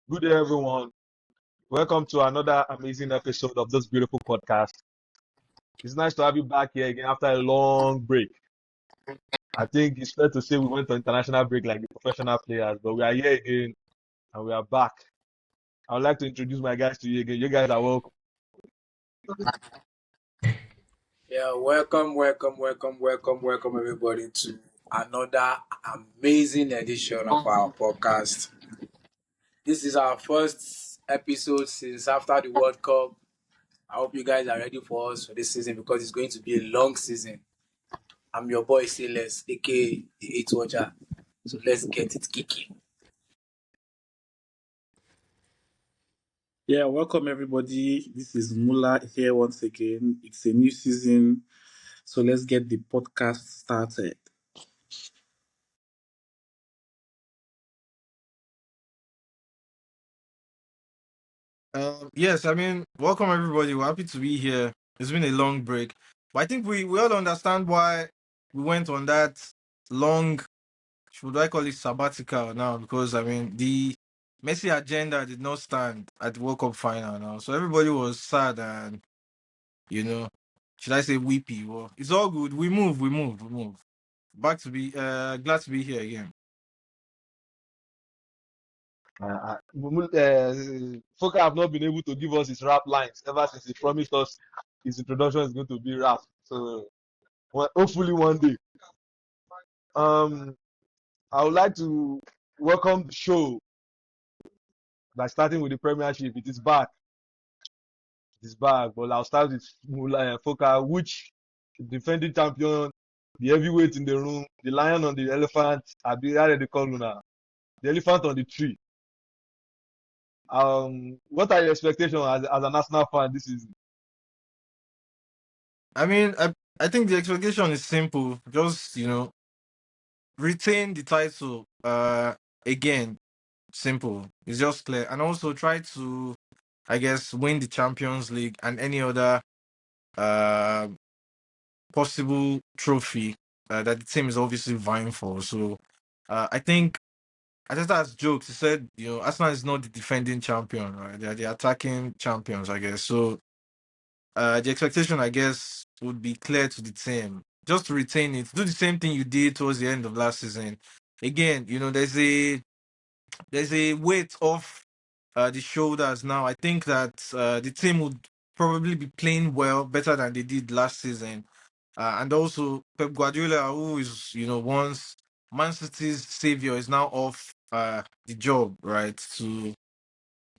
Good day, everyone. Welcome to another amazing episode of this beautiful podcast. It's nice to have you back here again after a long break. I think it's fair to say we went on international break like the professional players, but we are here again and we are back. I would like to introduce my guys to you again. You guys are welcome. Yeah, welcome, everybody to another amazing edition of our podcast. This is our first episode since after the World Cup. I hope you guys are ready for us for this season because it's going to be a long season. I'm your boy Silas, aka the Eight Watcher. So let's get it kicking. Yeah, welcome everybody. This is Mula here once again. It's a new season, so let's get the podcast started. Yes, welcome everybody. We're happy to be here. It's been a long break, but I think we all understand why we went on that long, should I call it sabbatical now? Because the Messi agenda did not stand at the World Cup final now, so everybody was sad and you know, should I say weepy? Well, it's all good. We move. Back to be glad to be here again. Foka have not been able to give us his rap lines ever since he promised us his introduction is going to be rap. So hopefully one day. Um, I would like to welcome the show by starting with the Premiership. It is back. It is back. But I'll start with Foka, which defending champion, the heavyweight in the room, the lion on the elephant, how they call you now? The elephant on the tree. What are your expectations as an Arsenal fan this season? I think the expectation is simple. Just retain the title. Again, simple. It's just clear, and also try to, I guess, win the Champions League and any other uh possible trophy that the team is obviously vying for. So, I think Arteta has joked. He said, Arsenal is not the defending champion, right? They are the attacking champions, I guess. So, the expectation, I guess, would be clear to the team. Just to retain it, do the same thing you did towards the end of last season. Again, there's a weight off the shoulders now. I think that the team would probably be playing well, better than they did last season. And also Pep Guardiola, who is once Man City's savior, is now off the job, right? To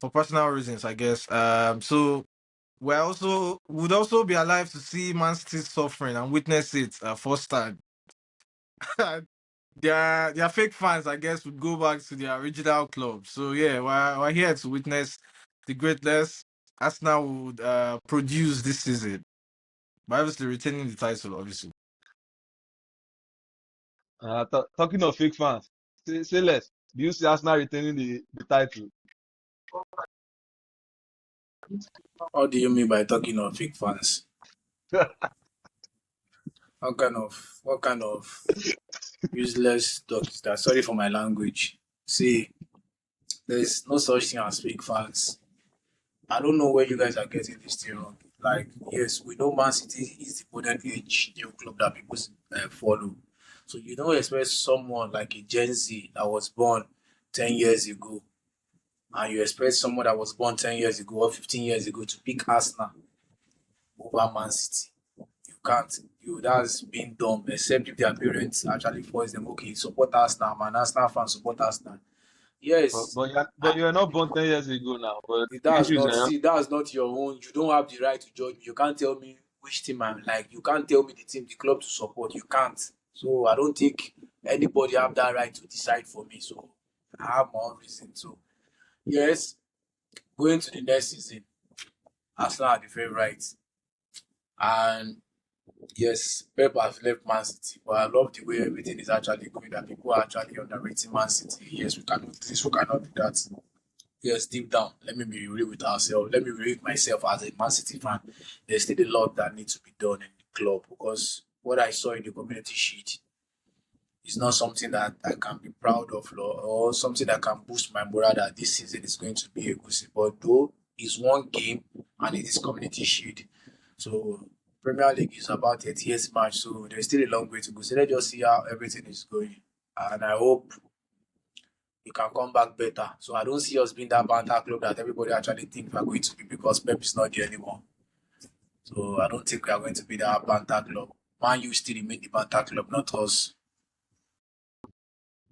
For personal reasons, I guess. So would also be alive to see Man City suffering and witness it firsthand. Their fake fans, I guess, would go back to their original club. So yeah, we're here to witness the greatness Arsenal would produce this season. By obviously retaining the title, obviously. Talking of fake fans, say less. Do you see Arsenal retaining the title? What do you mean by talking of fake fans? What kind of useless talk is that? Sorry for my language. See, there's no such thing as fake fans. I don't know where you guys are getting this thing wrong. Like, yes, we know Man City is the modern age new club that people follow. So you don't expect someone like a Gen Z that was born 10 years ago, and you expect someone that was born 10 years ago or 15 years ago to pick Arsenal over Man City. You can't. That's being dumb, except if their parents actually force them, okay, support Arsenal, man, Arsenal fans support Arsenal. but Yes, but you're not born 10 years ago now. But the that's issue is not see that's not your own. You don't have the right to judge me. You can't tell me which team I'm like. You can't tell me the team, the club to support. You can't. So I don't think anybody have that right to decide for me. So I have my own reason. So yes, going to the next season, Arsenal are the favorite. And yes, Pep has left Man City, but I love the way everything is actually going. That people are actually underrating Man City. Yes, we cannot do this. We cannot do that. Yes, deep down, let me be real with ourselves. Let me be real with myself as a Man City fan. There's still a lot that needs to be done in the club because what I saw in the community sheet It's not something that I can be proud of, or something that can boost my morale that this season is going to be a good season. But though it's one game and it is Community Shield, so Premier League is about 30th match, so there's still a long way to go. So let's just see how everything is going, and I hope we can come back better. So I don't see us being that banter club that everybody actually think we are going to be because Pep is not there anymore. So I don't think we are going to be that banter club. Man, you still remain the banter club, not us.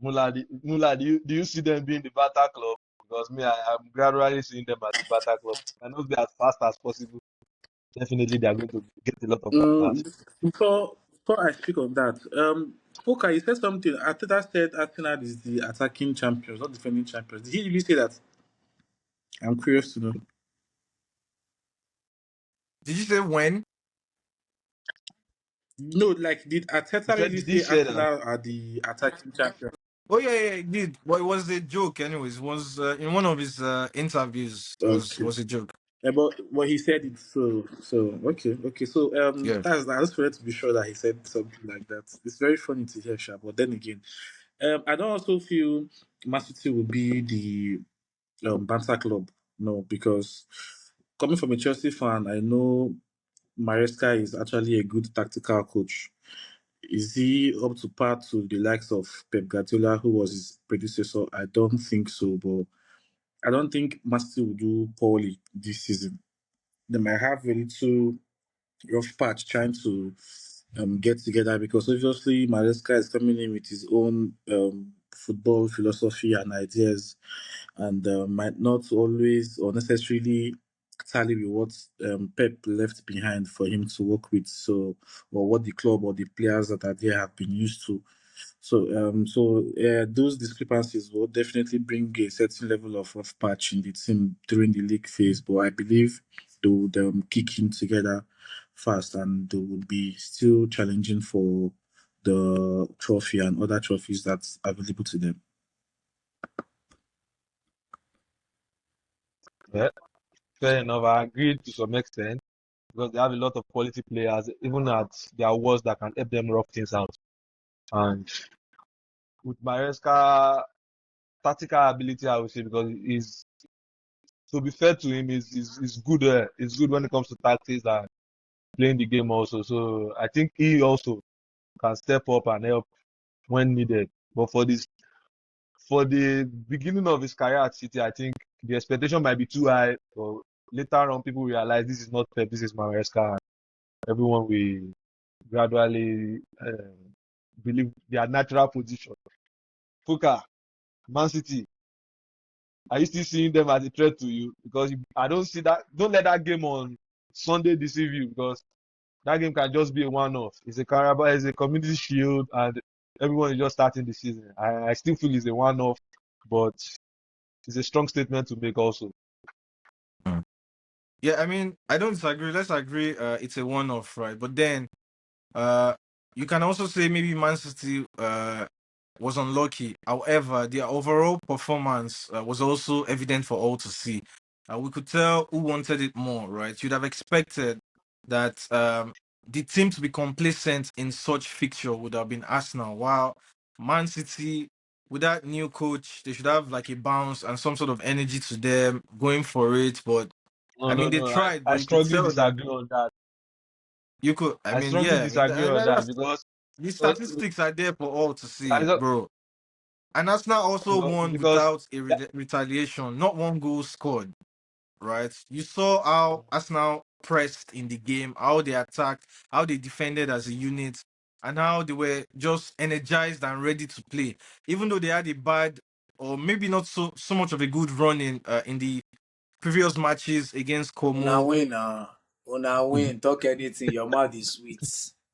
Mula, do you see them being the Bata club? Because me, I'm gradually seeing them as the Bata club. I know they're as fast as possible. Definitely, they are going to get a lot of batters. Before I speak on that, Poker, you said something. Ateta said Arsenal is the attacking champions, not defending champions. Did he really say that? I'm curious to know. Did you say when? No, like, did He Ateta said, really did he say say that? Arsenal are the attacking champions? Oh yeah, yeah, it did. But it was a joke, anyways. It was in one of his interviews. Okay. Was a joke. But he said it, so okay. So Yeah. that's I just wanted to be sure that he said something like that. It's very funny to hear, Sha. But then again, I don't also feel Man City will be the banter club. No, because coming from a Chelsea fan, I know Maresca is actually a good tactical coach. Is he up to par to the likes of Pep Guardiola, who was his predecessor? I don't think so, but I don't think Man City will do poorly this season. They might have a little rough patch trying to get together because obviously Maresca is coming in with his own football philosophy and ideas, and might not always or necessarily tally with what Pep left behind for him to work with. So, or what the club or the players that are there have been used to. So those discrepancies will definitely bring a certain level of rough patch in the team during the league phase. But I believe they would kick in together fast, and they would be still challenging for the trophy and other trophies that's available to them. Yeah, fair enough. I agree to some extent because they have a lot of quality players, even at their worst, that can help them rough things out. And with Maresca, tactical ability, I would say, because he's to be fair to him, is good. Is good when it comes to tactics and playing the game also. So I think he also can step up and help when needed. But for the beginning of his career at City, I think the expectation might be too high. But later on, people realize this is not Pep, this is Maresca. Everyone will gradually believe their natural position. Fuka, Man City, are you still seeing them as a threat to you? Because I don't see that. Don't let that game on Sunday deceive you because that game can just be a one-off. It's a Carabao, it's a Community Shield, and everyone is just starting the season. I still feel it's a one-off, but it's a strong statement to make also. Mm. Yeah, I mean, I don't disagree. Let's agree. It's a one-off, right? But then, uh, you can also say maybe Man City was unlucky. However, their overall performance was also evident for all to see. We could tell who wanted it more, right? You'd have expected that the team to be complacent in such fixture would have been Arsenal, while Man City, with that new coach, they should have like a bounce and some sort of energy to them going for it. But No, I no, mean, they no. tried, I but you could strongly tell that disagree on that. you could. I I mean, strongly yeah, disagree on that that's because the uh, statistics are there for all to I see, don't, bro. And Arsenal also won because without a retaliation, not one goal scored, right? You saw how Arsenal pressed in the game, how they attacked, how they defended as a unit, and how they were just energized and ready to play. Even though they had a bad, or maybe not so much of a good run in the previous matches against Una Como. win, una win. Talk anything. Your mouth is sweet.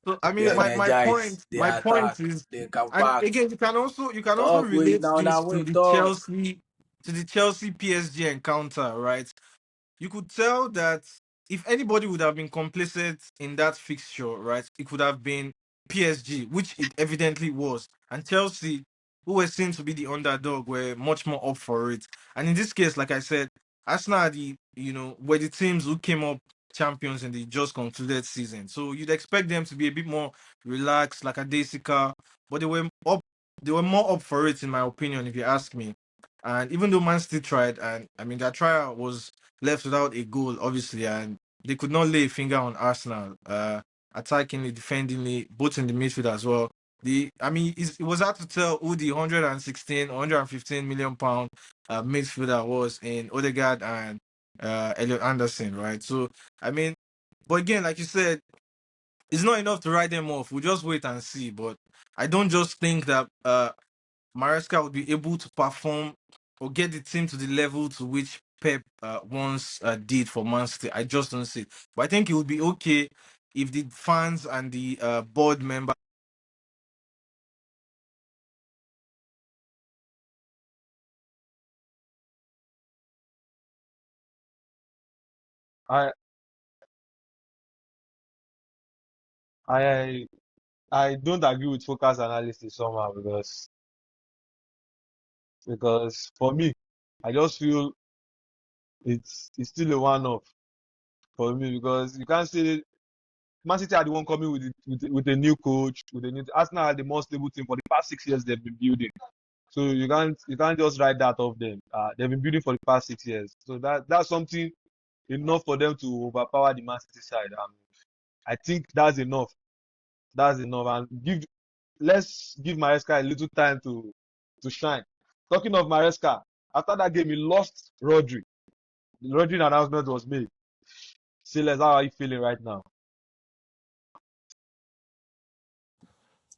So I They mean, my energize. They point attack. is, They and compact. again, you can also Talk with relate now. Una this to win. the Talk. Chelsea PSG encounter, right? You could tell that if anybody would have been complacent in that fixture, right, it could have been PSG, which it evidently was, and Chelsea, who were seen to be the underdog, were much more up for it. And in this case, like I said, Arsenal are were the teams who came up champions in the just concluded season. So you'd expect them to be a bit more relaxed, like a Daisica, but they were up they were more up for it, in my opinion, if you ask me. And even though Man City tried, and I mean their trial was left without a goal, obviously, and they could not lay a finger on Arsenal, attackingly, defendingly, both in the midfield as well. I mean, it was hard to tell who the 116, 115 million pound midfielder was in Odegaard and Elliot Anderson, right? So, I mean, but again, like you said, it's not enough to write them off. We'll just wait and see. But I don't just think that Maresca would be able to perform or get the team to the level to which Pep once did for Man City. I just don't see it. But I think it would be okay if the fans and the board members. I I I don't agree with focus analysis somehow because for me, I just feel it's still a one-off for me because you can't say Man City are the one coming with a new coach, with a new Arsenal are the most stable team for the past 6 years they've been building. So you can't just write that off them. They've been building for the past 6 years. So that's something enough for them to overpower the Man City side. I think that's enough. That's enough. And let's give Maresca a little time to shine. Talking of Maresca, after that game he lost Rodri. The Rodri announcement was made. Silas, how are you feeling right now?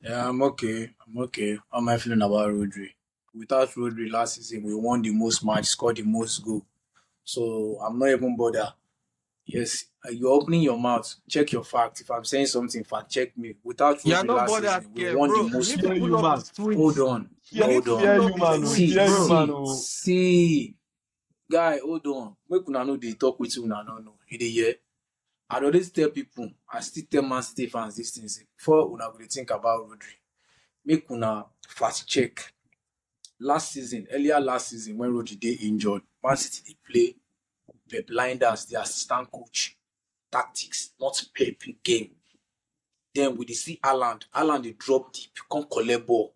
Yeah, I'm okay. I'm okay. How am I feeling about Rodri? Without Rodri last season, we won the most match, scored the most goal. So I'm not even bothered. Yes, you're opening your mouth. Check your fact. If I'm saying something, fact check me. Without Yeah, Rodri last nobody season, we care, won the bro. You most. need to Fear pull you, up man. his Hold tweets. on, You Fear, need hold to on. fear pull up you, his man. Oh, tweets, See, fear you, bro. man. see, Oh. see, guy. Hold on. Make una know they talk with you. Una no know. You dey hear? I dey always tell people. I still tell Man City fans these things before una go dey think about Rodri. Make una fast check. Earlier last season, when Rodri dey injured, Man City dey play Pep Blinders, the assistant coach, tactics, not Pep game. Then we dey see Haaland dey drop deep, come collect ball.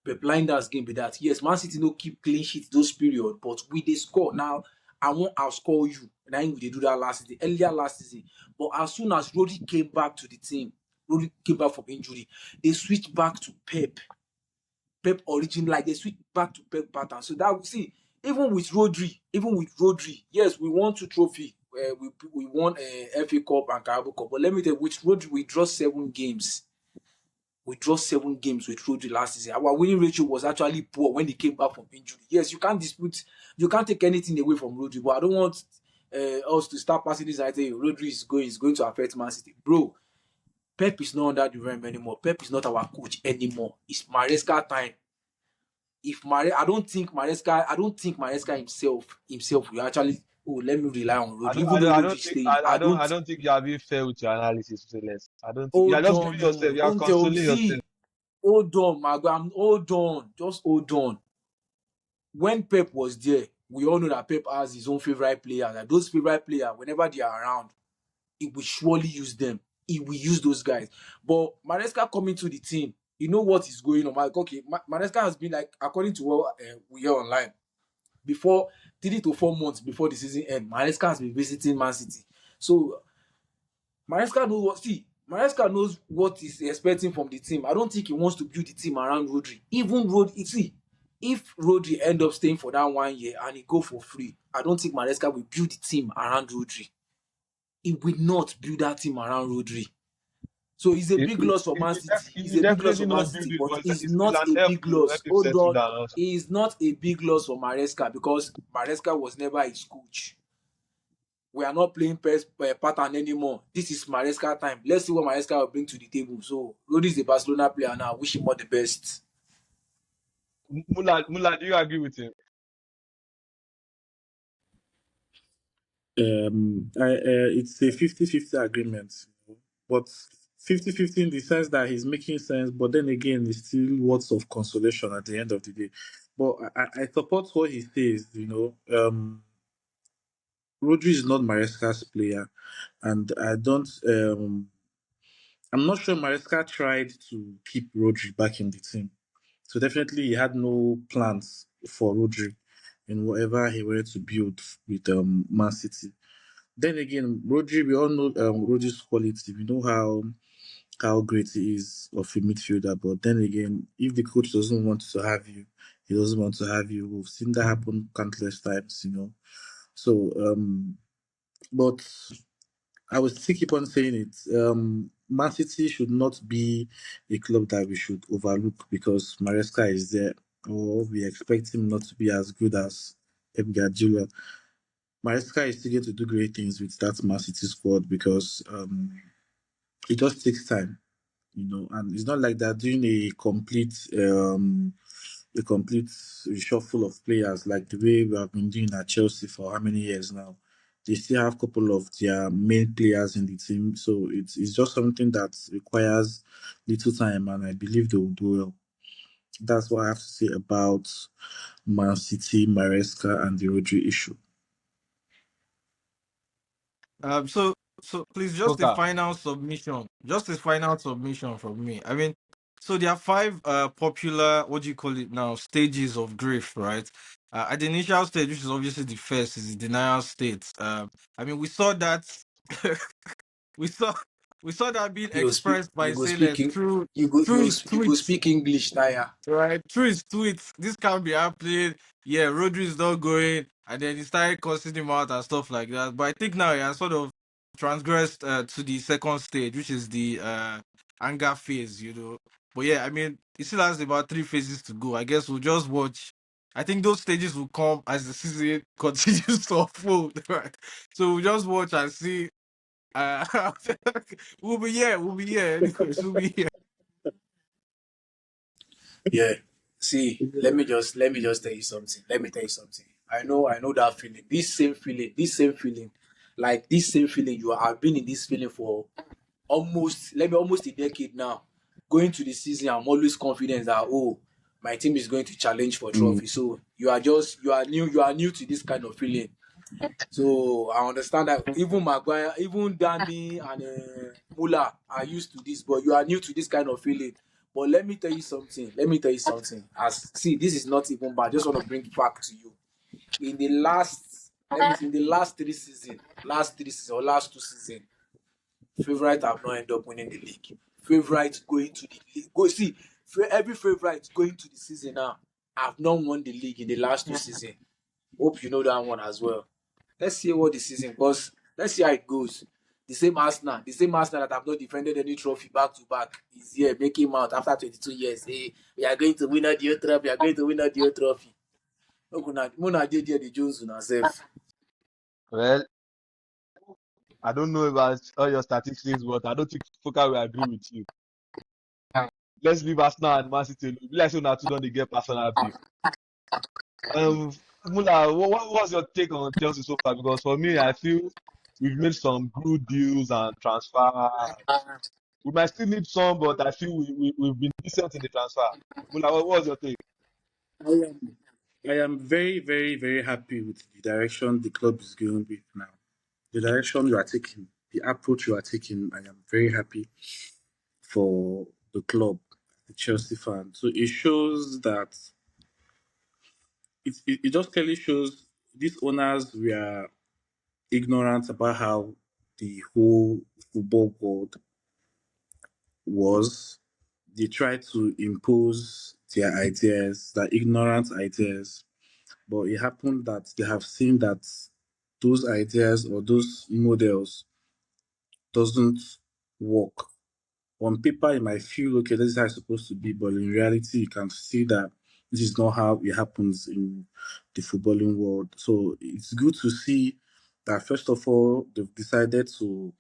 Pep Blinders game be that. Yes, Man City no keep clean sheet those period, but we dey score. Now, I wan outscore you. Na im we dey do that last season, earlier last season. But as soon as Rodri came back to the team, Rodri came back from injury, they switched back to Pep origin, like they switch back to Pep pattern. So that see, even with Rodri, yes, we won two trophy. We won FA Cup and Carabao Cup. But let me tell you, with Rodri, we draw 7 games. We draw 7 games with Rodri last season. Our winning ratio was actually poor when he came back from injury. Yes, you can't take anything away from Rodri, but I don't want us to start passing this idea. Rodri is going to affect Man City, bro. Pep is not under the realm anymore. Pep is not our coach anymore. It's Maresca time. I don't think Maresca himself will actually, oh, let me rely on I Rodri, don't, even I though don't, I Rodri don't is think, staying. I, I don't, I don't think you are being fair with your analysis, Silas. I don't think you are Hold just giving on, yourself. no, You are don't tell me. consoling yourself. See, hold on, my guy. Hold on, just hold on. When Pep was there, we all know that Pep has his own favorite players. Like those favorite players, whenever they are around, he will surely use them. He will use those guys. But Maresca coming to the team, you know what is going on. Like, okay, Maresca has been like, according to what we hear online, before 3 to 4 months before the season end, Maresca has been visiting Man City. So Maresca knows what he's expecting from the team. I don't think he wants to build the team around Rodri. Even Rodri, see, if Rodri end up staying for that 1 year and he go for free, I don't think Maresca will build the team around Rodri. He will not build that team around Rodri. So it's a It, big it, loss for it, Man it, City. def- it It's will a big loss definitely for Man not build City, it, but but it's it's not an a help big to help loss. him Hold settle on. down also. It's not a big loss for Maresca because Maresca was never his coach. We are not playing pattern anymore. This is Maresca time. Let's see what Maresca will bring to the table. So, Rodri is a Barcelona player now. Wish him all the best. Mula, do you agree with him? It's a 50-50 agreement, but 50-50 in the sense that he's making sense, but then again, it's still words of consolation at the end of the day. But I support what he says, Rodri is not Maresca's player, and I'm not sure Maresca tried to keep Rodri back in the team. So definitely he had no plans for Rodri in whatever he wanted to build with Man City. Then again, Rodri, we all know Rodri's quality. We know how great he is of a midfielder. But then again, if the coach doesn't want to have you, he doesn't want to have you. We've seen that happen countless times, you know. So, but I will still keep on saying it. Man City should not be a club that we should overlook because Maresca is there, or we expect him not to be as good as Pep Guardiola. Maresca is still going to do great things with that Man City squad because it just takes time, you know, and it's not like they're doing a complete reshuffle of players like the way we have been doing at Chelsea for how many years now. They still have a couple of their main players in the team, so it's just something that requires little time, and I believe they will do well. That's what I have to say about Man City, Maresca, and the Rodri issue. So please, just a Poker. final submission. Just a final submission from me. I mean, so there are five popular, what do you call it now, stages of grief, right? At the initial stage, which is obviously the first, is the denial state. I mean, we saw that we saw we saw that being You speak. expressed by You go sailors speaking. through his You go tweets. speak English, Taya. Right, through his tweets, this can't be happening. Yeah, Rodri is not going, and then he started cussing him out and stuff like that. But I think now he has sort of transgressed to the second stage, which is the anger phase, you know. But yeah, I mean, he still has about three phases to go. I guess we'll just watch. I think those stages will come as the season continues to unfold, right? So we'll just watch and see. Uh, we'll be here. We'll be here. Anyways, we'll be here. Yeah. See, let me just tell you something. Let me tell you something. I know that feeling. This same feeling, like this same feeling. I've been in this feeling for almost a decade now. Going to the season, I'm always confident that my team is going to challenge for Mm. trophy. So you are new to this kind of feeling. So I understand that even Maguire, even Danny and Muller are used to this, but you are new to this kind of feeling. But let me tell you something. Let me tell you something. As see, this is not even bad. I just want to bring fact to you. In the last, let me see, in the last three seasons or last two seasons, favorite have not ended up winning the league. Favorite going to the league. Go see, every favorite going to the season now have not won the league in the last two seasons. Hope you know that one as well. Let's see what the season because let's see how it goes. The same Arsenal that have not defended any trophy back to back is here making out after 22 years. Hey, we are going to win a deal trophy. We are going to win a deal trophy. Muna did the Jones on herself. Well, I don't know about all your statistics, but I don't think Poker will agree with you. Let's leave Arsenal and Man City alone. Be like say una two don dey get personal beef. Mula, what's your take on Chelsea so far? Because for me, I feel we've made some good deals and transfer. We might still need some, but I feel we've been decent in the transfer. Mula, what's your take? I am, I am very, very, very happy with the direction the club is going with now. The direction you are taking, the approach you are taking, I am very happy for the club, the Chelsea fan. So it shows that it just clearly shows these owners were ignorant about how the whole football world was. They tried to impose their ideas, their ignorant ideas, but it happened that they have seen that those ideas or those models doesn't work. On paper, it might feel okay, this is how it's supposed to be, but in reality, you can see that this is not how it happens in the footballing world. So it's good to see that first of all, they've decided to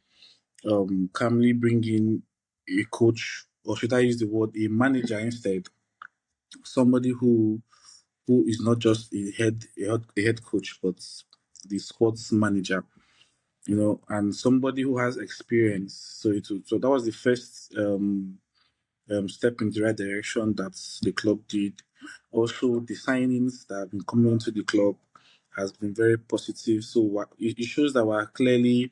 calmly bring in a coach, or should I use the word a manager instead, somebody who is not just a head coach, but the sports manager, you know, and somebody who has experience. So that was the first step in the right direction that the club did. Also, the signings that have been coming into the club has been very positive. So it shows that we're clearly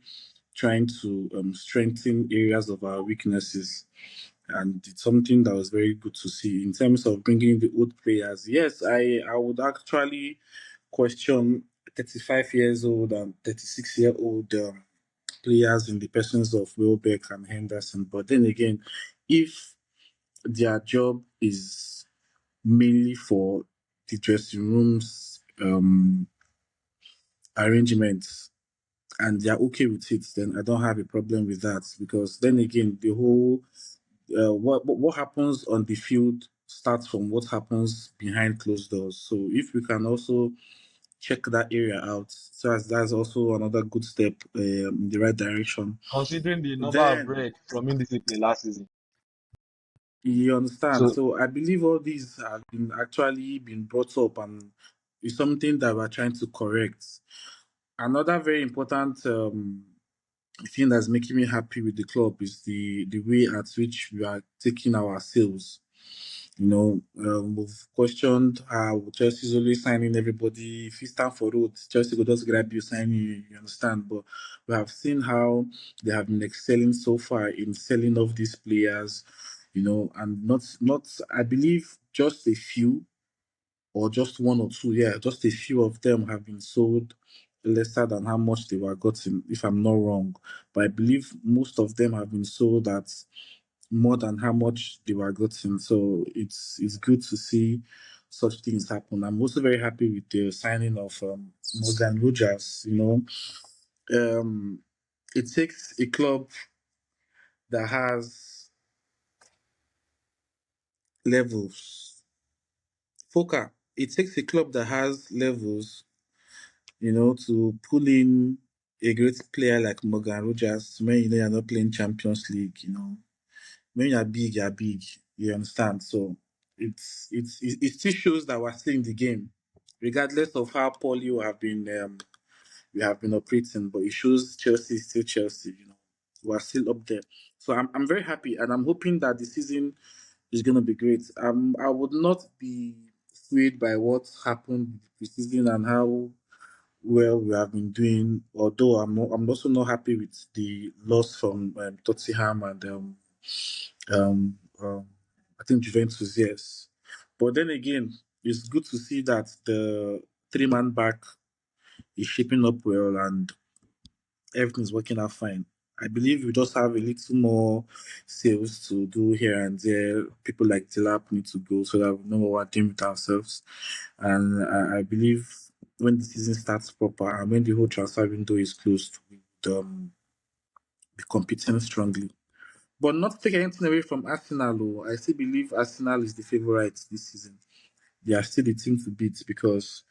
trying to strengthen areas of our weaknesses. and it's something that was very good to see in terms of bringing the old players. Yes, I would actually question 35 years old and 36-year-old players in the persons of Wilbeck and Henderson. But then again, if their job is mainly for the dressing rooms arrangements and they're okay with it, then I don't have a problem with that because then again, the whole what happens on the field starts from what happens behind closed doors. So if we can also check that area out, so as that's also another good step in the right direction. Considering the number of Then breaks from indiscipline last season. you understand. So So I believe all these have been actually been brought up and is something that we're trying to correct. Another very important thing that's making me happy with the club is the way at which we are taking our sales. You know, we've questioned how Chelsea is always signing everybody. If you stand for road, Chelsea will just grab you, sign you. You understand? But we have seen how they have been excelling so far in selling off these players. You know, and not I believe just a few or just one or two, yeah, just a few of them have been sold lesser than how much they were gotten, if I'm not wrong. But I believe most of them have been sold at more than how much they were gotten. So it's good to see such things happen. I'm also very happy with the signing of Morgan Rogers. Um, it takes a club that has levels. Foka, it takes a club that has levels, to pull in a great player like Morgan Rogers when you know you're not playing Champions League. When you're big, you're big. You understand? So it still shows that we're still in the game, regardless of how poorly we have been operating. But it shows Chelsea is still Chelsea. We're still up there. So I'm very happy, and I'm hoping that the season is going to be great. I would not be swayed by what happened with the preseason and how well we have been doing. Although I'm also not happy with the loss from Tottenham and um, um, I think Juventus. Yes, but then again, it's good to see that the three-man back is shaping up well and everything's working out fine. I believe we just have a little more sales to do here and there. People like Tilap need to go so that we know what we're doing with ourselves. And I believe when the season starts proper and when the whole transfer window is closed, we would be competing strongly. But not to take anything away from Arsenal, I still believe Arsenal is the favourite this season. They are still the team to beat because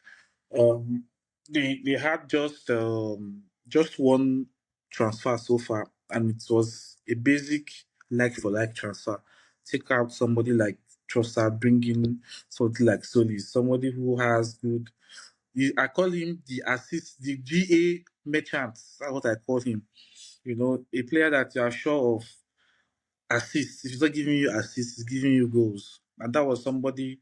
um, they had just one transfer so far, and it was a basic like for like transfer. Take out somebody like Trossard, bring in somebody like Solis, somebody who has good. I call him the assist, the GA merchant. That's what I call him. A player that you are sure of assists. If he's not giving you assists, he's giving you goals. And that was somebody,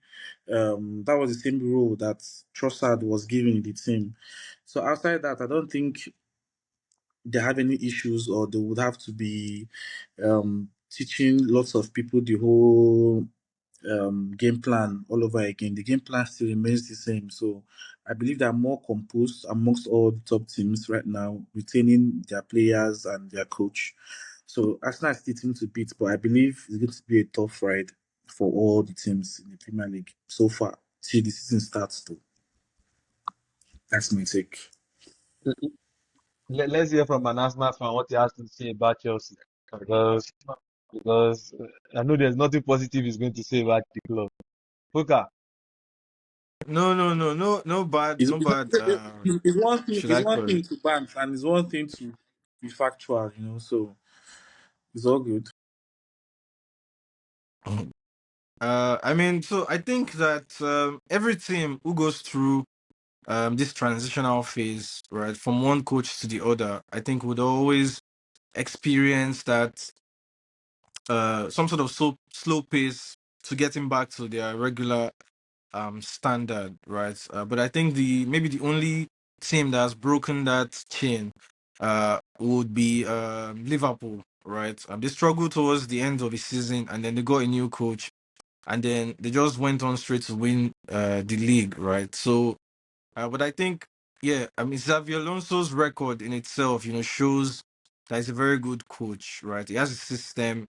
that was the same role that Trossard was given in the team. So outside that, I don't think they have any issues or they would have to be teaching lots of people the whole game plan all over again. The game plan still remains the same. So I believe they are more composed amongst all the top teams right now, retaining their players and their coach. So Arsenal is the team to beat, but I believe it's going to be a tough ride for all the teams in the Premier League so far till the season starts. Though that's my take. let's hear from an Arsenal fan what he has to say about Chelsea. Because I know there's nothing positive he's going to say about the club. Puka, No, no, no, no, no bad, It's, no bad. it's one thing. Should It's I one call thing it? to bant, and it's one thing to be factual. So it's all good. I mean, so I think that every team who goes through this transitional phase, right, from one coach to the other, I think would always experience that some sort of slow pace to getting back to their regular standard, right? But I think the only team that has broken that chain would be Liverpool, right? They struggled towards the end of the season, and then they got a new coach, and then they just went on straight to win the league, right? So, but I think, yeah, I mean, Xavier Alonso's record in itself, shows that he's a very good coach, right? He has a system.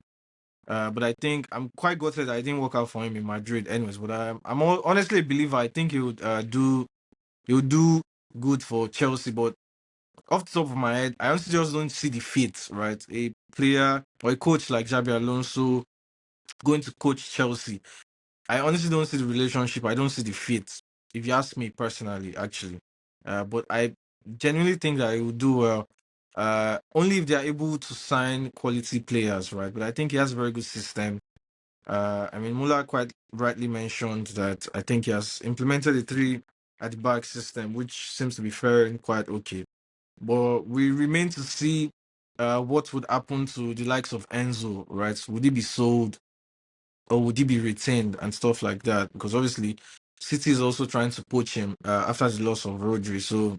But I think I'm quite gutted that I didn't work out for him in Madrid, anyways. But honestly a believer. I think he would do good for Chelsea. But off the top of my head, I honestly just don't see the fit, right? A player or a coach like Xabi Alonso going to coach Chelsea. I honestly don't see the relationship. I don't see the fit. If you ask me personally, actually, but I genuinely think that he will do well. Only if they are able to sign quality players, right? But I think he has a very good system. I mean, Muller quite rightly mentioned that I think he has implemented the three at the back system, which seems to be faring quite okay. But we remain to see what would happen to the likes of Enzo, right? Would he be sold or would he be retained and stuff like that? Because obviously, City is also trying to poach him after the loss of Rodri. So,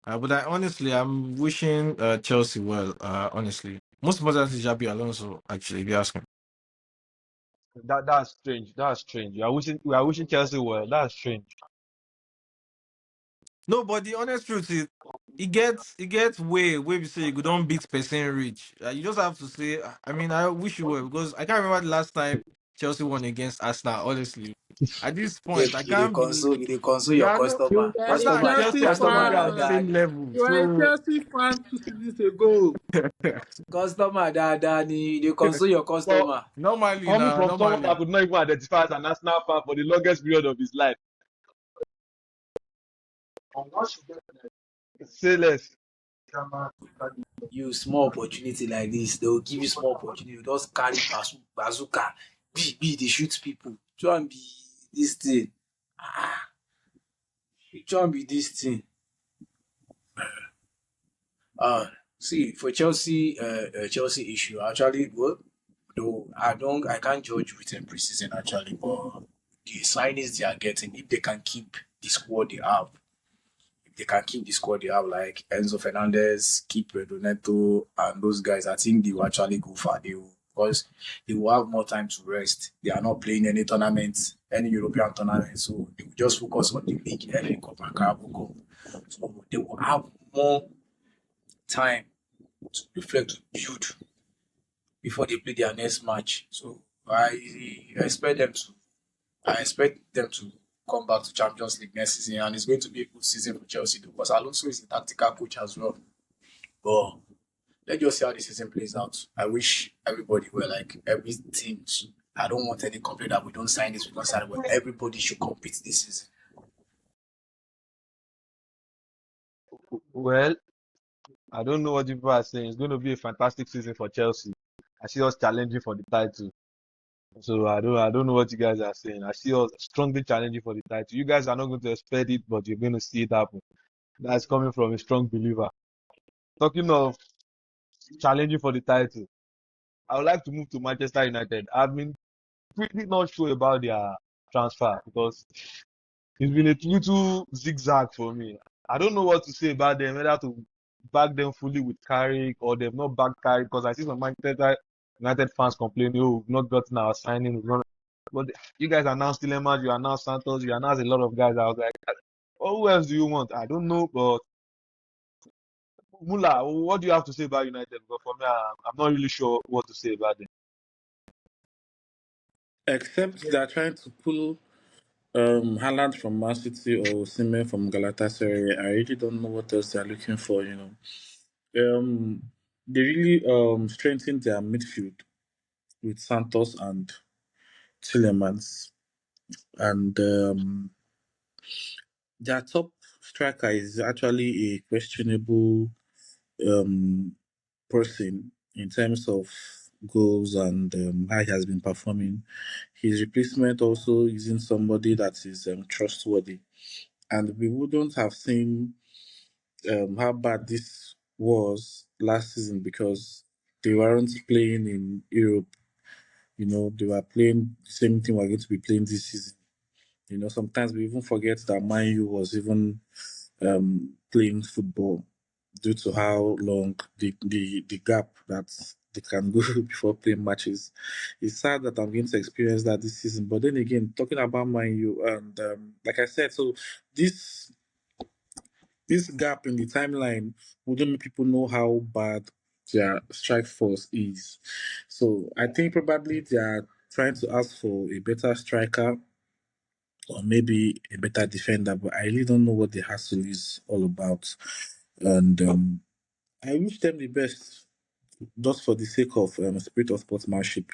but I'm wishing Chelsea well, honestly. Most importantly, Jabi Alonso, actually, if you ask me. That's strange. That's strange. We are wishing Chelsea well. That's strange. No, but the honest truth is, it gets way we say you don't beat person rich. You just have to say. I mean, I wish you were because I can't remember the last time Chelsea won against Arsenal. Honestly, at this point, I can't be. You dey console your Yeah, no, You customer. were a Arsenal and Chelsea Chelsea are no Customer longer on fan. the same dáadáa ni. level. You were a So Chelsea fan 2 seasons ago. Customer dáadáa ni. You dey console your But customer. normally, coming now from someone that normally. could not even identify as an Arsenal fan for the longest period of his life, say less. You small opportunity like this, they will give you small opportunity. You just carry bazooka. They shoot people. Try and be this thing. Ah, try and be this thing. Uh, See for Chelsea, Chelsea issue actually. Well, though I can't judge with them preseason actually, but the signings they are getting, if they can keep the squad they have, if they can keep the squad they have, like Enzo Fernandez, keep Neto, and those guys, I think they will actually go far. They will, because they will have more time to rest. They are not playing any tournaments, any European tournament, so they will just focus on the league, FA Cup and Carabao Cup. So they will have more time to reflect, to build before they play their next match. So expect them to I expect them to come back to Champions League next season, and it's going to be a good season for Chelsea though, because Alonso is a tactical coach as well. But let's just see how the season plays out. I wish everybody were like every team. I don't want any complaint that we don't sign this, we don't sign it. But everybody should compete this season. Well, I don't know what people are saying. It's going to be a fantastic season for Chelsea. I see us challenging for the title. So I don't know what you guys are saying. I see us strongly challenging for the title. You guys are not going to expect it, but you're going to see it happen. That's coming from a strong believer. Talking of challenging for the title, I would like to move to Manchester United. I've been pretty not sure about their transfer because it's been a little zigzag for me. I don't know what to say about them, whether to back them fully with Carrick or they've not backed Carrick, because I see some Manchester United fans complaining, oh, we've not gotten our signing. But you guys announced Tielemans, you announced Santos, you announced a lot of guys. I was like, oh, who else do you want? I don't know, but Mula, what do you have to say about United? Because for me, I'm not really sure what to say about them. Except they're trying to pull Haaland from Man City or Osimhen from Galatasaray. I really don't know what else they're looking for, you know. They really strengthened their midfield with Santos and Tillemans. And their top striker is actually a questionable um, person in terms of goals and how he has been performing. His replacement also isn't somebody that is trustworthy. And we wouldn't have seen how bad this was last season because they weren't playing in Europe. You know, they were playing the same thing we're going to be playing this season. You know, sometimes we even forget that Man U was even playing football due to how long the gap that they can go before playing matches. It's sad that I'm going to experience that this season. But then again, talking about Man U, and like I said, so this this gap in the timeline wouldn't make people know how bad their strike force is. So I think probably they are trying to ask for a better striker or maybe a better defender, but I really don't know what the hassle is all about. And I wish them the best just for the sake of spirit of sportsmanship.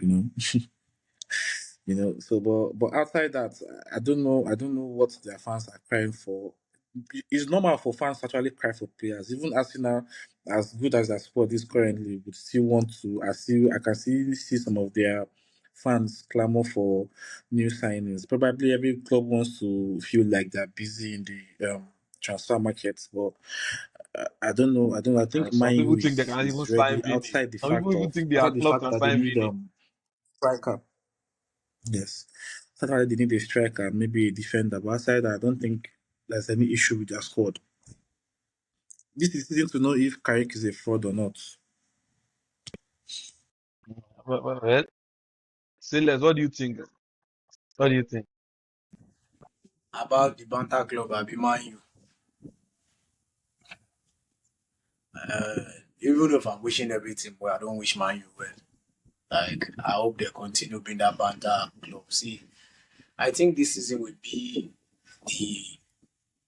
So but outside that, I don't know what their fans are crying for. It's normal for fans to actually cry for players. Even Arsenal, as good as their squad is currently, would still want to. I can see some of their fans clamor for new signings. Probably every club wants to feel like they're busy in the transfer market, but I don't know. I don't know. I think Some Man people U think they is can even is sign ready Vini. Some people even think their outside the club fact can that they sign need Vini. striker. Yes. Saturday they need a striker, maybe a defender. But outside that, I don't think there's any issue with their squad. This is season to know if Carrick is a fraud or not. Well, Silas, what do you think? What do you think? About the banter club, I be Man U. Uh, Even if I'm wishing everything well, I don't wish Man U well. Like, I hope they continue being that banter club. See, I think this season will be the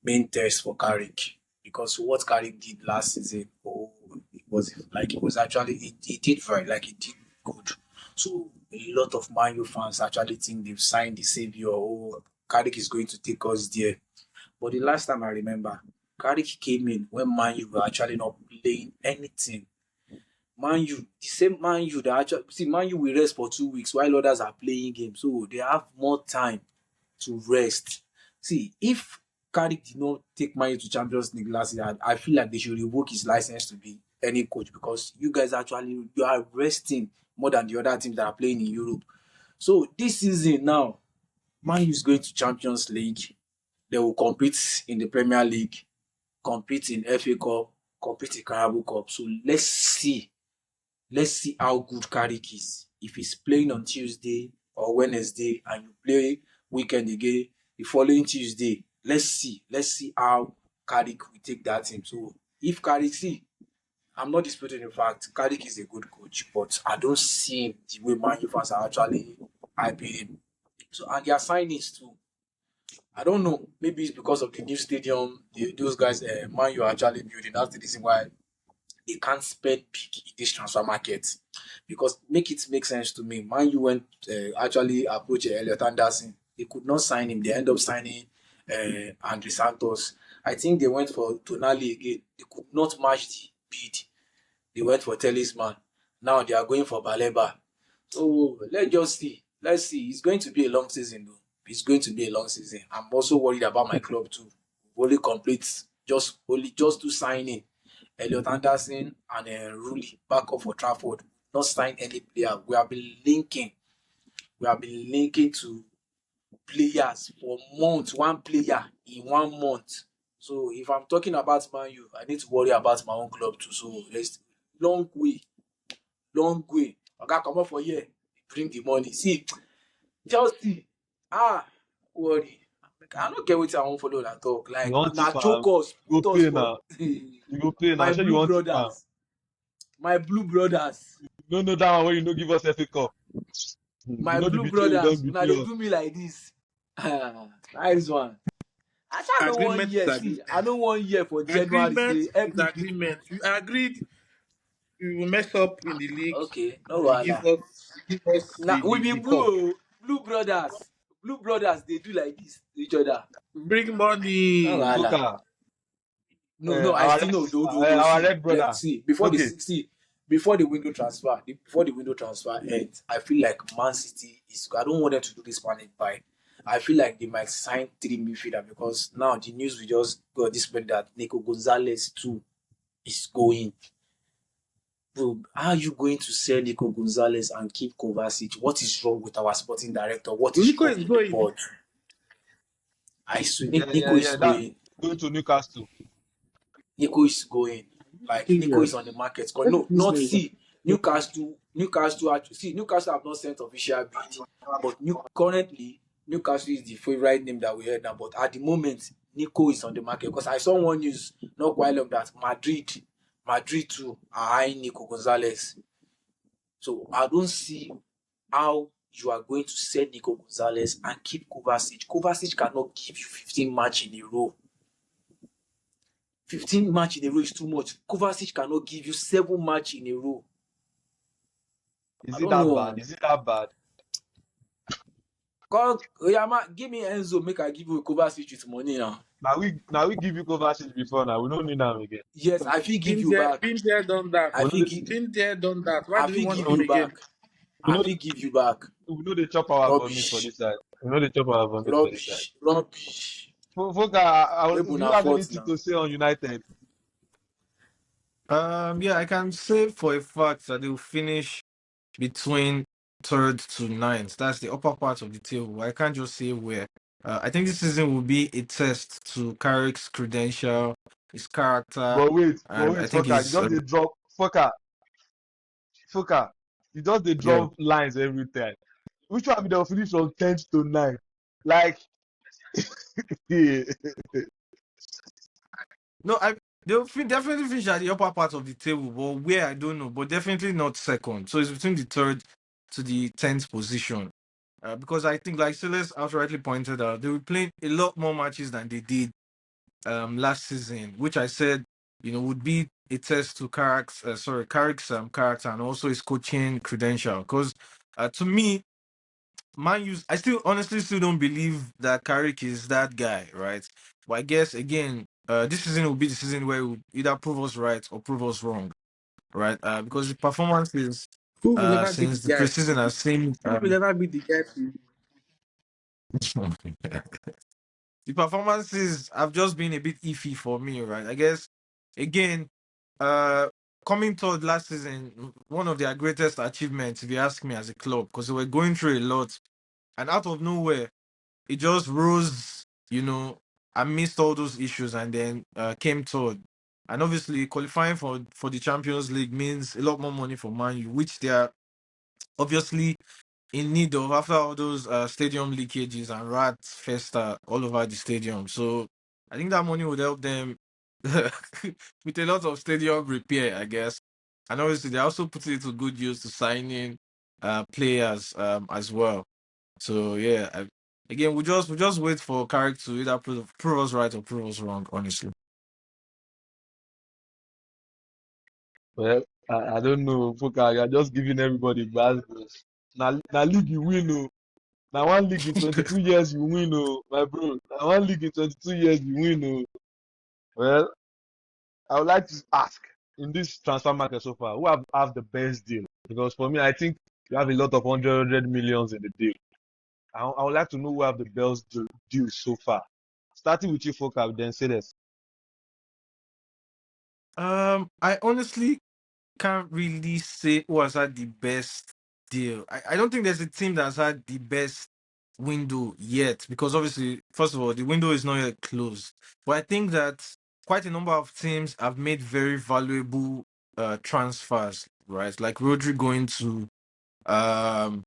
main test for Carrick because what Carrick did last season, it was actually he did very like he did good. So a lot of Man U fans actually think they've signed the savior. Oh, Carrick is going to take us there. But the last time I remember, Carrick came in when Man U were actually not playing anything. Man U, the same Man U that actually see Man U will rest for 2 weeks while others are playing games, so they have more time to rest. See, if Carrick did not take Man U to Champions League last year, I feel like they should revoke his license to be any coach because you guys actually you are resting more than the other teams that are playing in Europe. So this season now, Man U is going to Champions League. They will compete in the Premier League, compete in FA Cup, compete in Carabao Cup. So let's see how good Carrick is. If he's playing on Tuesday or Wednesday and you play weekend again, the following Tuesday, let's see how Carrick will take that team. So if Carrick, see, I'm not disputing the fact Carrick is a good coach, but I don't see him the way Man U fans are actually hyping him. So and their signings too. I don't know. Maybe it's because of the new stadium. Those guys, Man U are actually building. That's the reason why they can't spend big in this transfer market. Because make it make sense to me. Man U went actually approach Elliot Anderson. They could not sign him. They end up signing Andre Santos. I think they went for Tonali again. They could not match the bid. They went for Talisman. Now they are going for Baleba. So let's just see. Let's see. It's going to be a long season, though. It's going to be a long season. I'm also worried about my club too. Only complete just to sign in Elliot Anderson and Rulli back up for Trafford. Not sign any player. We have been linking to players for months. One player in 1 month. So if I'm talking about Man U, I need to worry about my own club too. So there's long way, long way. Oga comot for here, bring the money. See, Chelsea, worry. I no get wetin I wan follow una talk. You Like want na to farm? choke us, You go put us pay for now. You go pay now. my Sure you blue want to farm? brothers, my blue brothers, No, no, that one when you no give us FA Cup. You my know the blue betray you don't brothers. Una dey betray us. do me like this. Nice one. I sha no wan Agreement is hear. See, I no wan hear for January agreement say is everybody. agreement. You agreed you will mess up in the league. Okay, no You give wahala. us Now we be the blue, cup. oh. Blue brothers. Blue brothers, they do like this to each other. Bring No money. wahala. Joker, No, I our still red know. sister, Do our see. red brother. See Okay, before the window transfer, before the window transfer ends, I feel like Man City is. I don't want them to do this panic buy. I feel like they might sign three midfielder because now the news we just got this spread that Nico Gonzalez too is going. Bro, how are you going to sell Nico Gonzalez and keep Kovacic? What is wrong with our sporting director? What is Nico wrong is with the going. board? I swear, yeah, Nico yeah, is yeah. That going. going to Newcastle. Nico is going. Like Nico is Serious. on the market. 'Cause What's no, his not name? see Newcastle. Newcastle have not sent official bid, but currently Newcastle is the favorite name that we heard now. But at the moment, Nico is on the market because I saw one news not quite long that Madrid too are eyeing Nico Gonzalez. So I don't see how you are going to sell Nico Gonzalez and keep Kovacic. Kovacic cannot give you 15 match in a row. 15 match in a row is too much. Kovacic cannot give you 7 match in a row. I Is it don't that know. bad? Is it that bad? Call Oyama, give me Enzo, make I give you Kovacic with money now. Now we give you Kovacic before now. We don't need them again. Yes, I feel give Been you there, back. been there, done that. I We know feel the, give Been there, done that. Why I do we feel want give him you again? back. we I know feel give you back. we know the chop our vomit for Rubbish. this side. We know the chop our vomit for this side. Rubbish. Rubbish. Foka, We do put you our have fault anything now. to say on United? Yeah, I can say for a fact that they'll finish between third to ninth. That's the upper part of the table. I can't just say where. I think this season will be a test to Carrick's credential, his character, But and I wait, think Foka, you his. just they drop Foka. You just they Yeah. drop lines every time. Which one be they'll finish from 10th to 9th? Like, yeah. No, definitely finish at the upper part of the table, but where I don't know, but definitely not second. So it's between the third to the 10th position. Because I think, like Silas outrightly pointed out, they were playing a lot more matches than they did last season, which I said, would be a test to Carrick's character and also his coaching credential. Because to me, Man U's I still honestly still don't believe that Carrick is that guy, right? But I guess again, this season will be the season where he will either prove us right or prove us wrong, right? Because the performances Who will ever be the since the guy for preseason you? has seen Who will ever be the guy for you? the performances have just been a bit iffy for me, right? I guess again, uh coming toward last season, one of their greatest achievements, if you ask me, as a club, because they were going through a lot, and out of nowhere, it just rose, amidst all those issues, and then came third. And obviously, qualifying for the Champions League means a lot more money for Man U, which they are obviously in need of after all those stadium leakages and rat festa all over the stadium. So I think that money would help them with a lot of stadium repair, I guess. And obviously, they also put it to good use to signing players as well. So yeah, again, we just wait for Carrick to either prove us right or prove us wrong. Honestly, Well, I don't know, Foka. You're just giving everybody bad news. Now league you win, oh. Now one league in 22 years you win, oh, my bro. Now one league in 22 years you win, oh. Well, I would like to ask in this transfer market so far, who have the best deal? Because for me, I think you have a lot of hundred millions in the deal. I would like to know who have the best deal so far. Starting with you, Foka, then say this. I honestly can't really say who has had the best deal. I don't think there's a team that's had the best window yet, because obviously, first of all, the window is not yet closed. But I think that quite a number of teams have made very valuable transfers, right? Like Rodri going um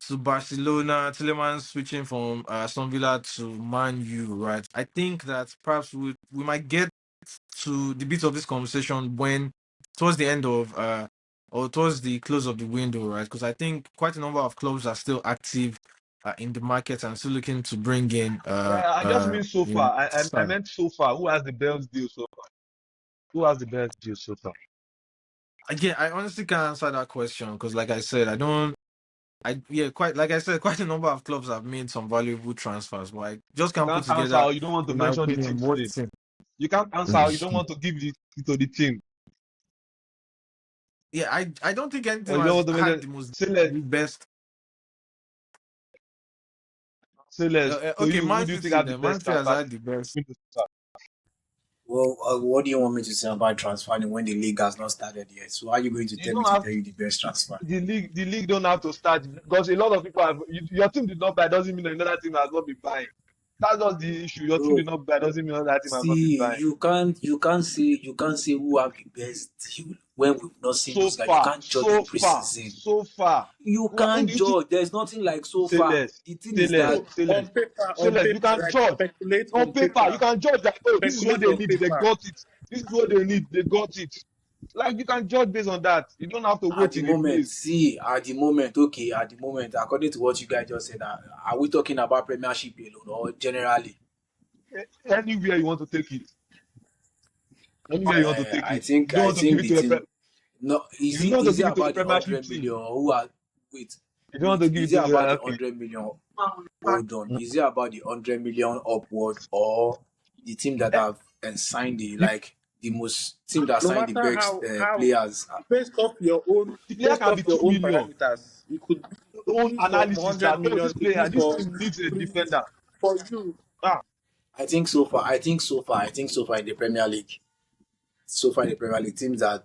to Barcelona, Tillemans switching from Aston Villa to Man U, right? I think that perhaps we might get to the bit of this conversation when towards the end of or towards the close of the window, right? Because I think quite a number of clubs are still active in the market and still looking to bring in I just mean so far. I stars. meant so far. Who has the best deal so far? Who has the best deal so far? Again, I honestly can't answer that question because, like I said, I don't. Quite like I said, quite a number of clubs have made some valuable transfers, but I just You can't put can't answer together, or you don't want to in my mention the opinion, team's what name. team. You can't answer or you don't want to give it to the team. Yeah, I don't think any Or team you don't has want to had mention the most say less, the best. say less. To Okay, you, who Man do you think City, have the then Man best City has transfer had the best. window so far? Well, what do you want me to say about transferring when the league has not started yet? So, how are you going to You tell me don't to have tell you the best transfer? the league don't have to start because a lot of people have your team did not buy doesn't mean another team has not been buying. That's just the issue. Your team Bro, did not buy doesn't mean another team has not been see, buying. you can't say who have the best deal. when we've not seen So those guys. You far, can't judge the so far, preseason. so far. You Who can't do you think? judge. There's nothing like so Say far. less, The thing say is less, that So say less, on say less. You paper, can right? judge Speculate on on paper. You paper. can judge that. Oh, this is what Speculate they on need. They paper. got it. This is what they need. They got it. Like you can judge based on that. You don't have to at wait the in a moment, place. see, at the moment, okay, at the moment, according to what you guys just said, are we talking about Premiership alone or generally? Anywhere you want to take it, anywhere you want to take I it. You think don't I want to give think it the to a team. No, if you don't want to is it give it to a about the Premiership 100 million? team, Who are wait you don't want to wait? give it Is it to about the okay. 100 million? Hold on. Is it about the 100 million upward or the team that have signed The, the most team that No signed the matter best how players? the player based can off be your 2 own million. parameters, it Own could be from analysis 100 that oh million, this could be player, this from team needs a three defender. for you. Ah, I think so far in the Premier League. So far in the Premier League, teams that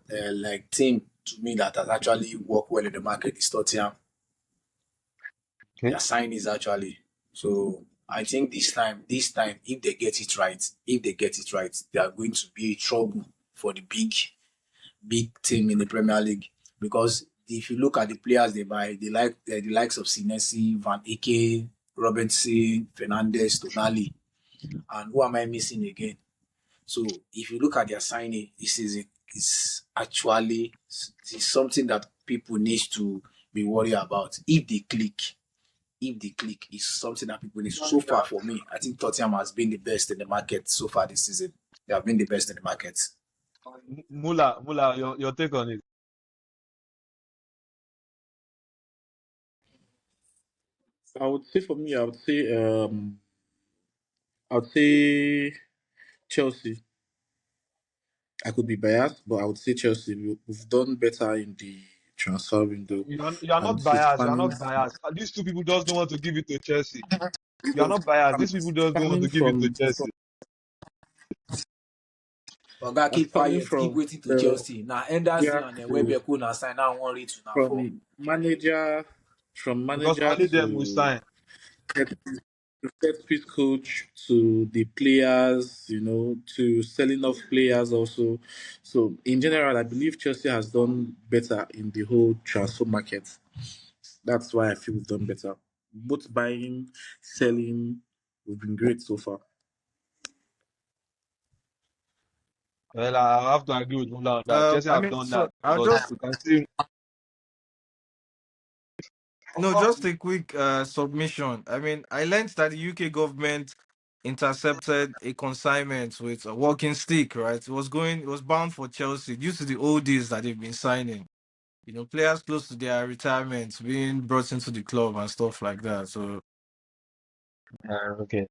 team to me that has actually worked well in the market is Tottenham. okay. Their signees actually. So I think this time, if they get it right, they are going to be trouble for the big team in the Premier League. Because if you look at the players they buy, they like the likes of Sinesi, Van Eke, Robinson, Fernandez, Tonali, and who am I missing again? So if you look at their signing this season, it's actually it's something that people need to be worried about. If they click, is something that people need. So far for me, I think Tottenham has been the best in the market so far this season. They have been the best in the market. Mula, your take on it. I would say for me, I would say Chelsea. I could be biased, but I would say Chelsea. We've done better in the transfer window, You are and not this is biased. You are not biased. These two people just don't want to give it to Chelsea. You are not biased. These people just don't want spanning to give it to from Chelsea. Oga, keep spanning quiet, keep from waiting to the Chelsea. Now Henderson yeah and to Welbeck na sign now one rate to now four. from manager from Because manager only them will to sign. head set piece coach to the players, to selling off players also. So in general, I believe Chelsea has done better in the whole transfer market. That's why I feel we've done better. Both buying, selling, we've been great so far. Well, I have to agree with Mula on that. Chelsea I have mean, done so that, I'll but just we can see. no, just a quick submission. I mean, I learned that the UK government intercepted a consignment with a walking stick. Right, it was bound for Chelsea due to the oldies that they've been signing. Players close to their retirement being brought into the club and stuff like that. So Okay.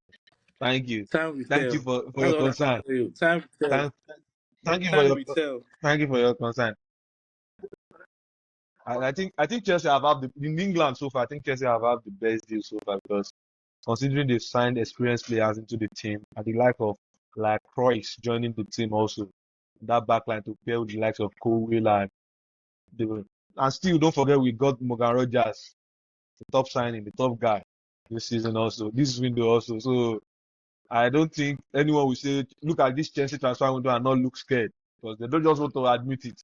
Thank you. Time will Thank you tell. for That's your all I can concern. tell you. Time will tell. Thank, thank you for Time your will tell. thank you for your concern. I think Chelsea have had in England so far. I think Chelsea have had the best deal so far because considering they've signed experienced players into the team and the like of like Croix joining the team also that backline to pair with the likes of Colwill and and still don't forget we got Morgan Rogers, the top signing, the top guy this season also this window also. So I don't think anyone will say look at this Chelsea transfer window and not look scared because they don't just want to admit it,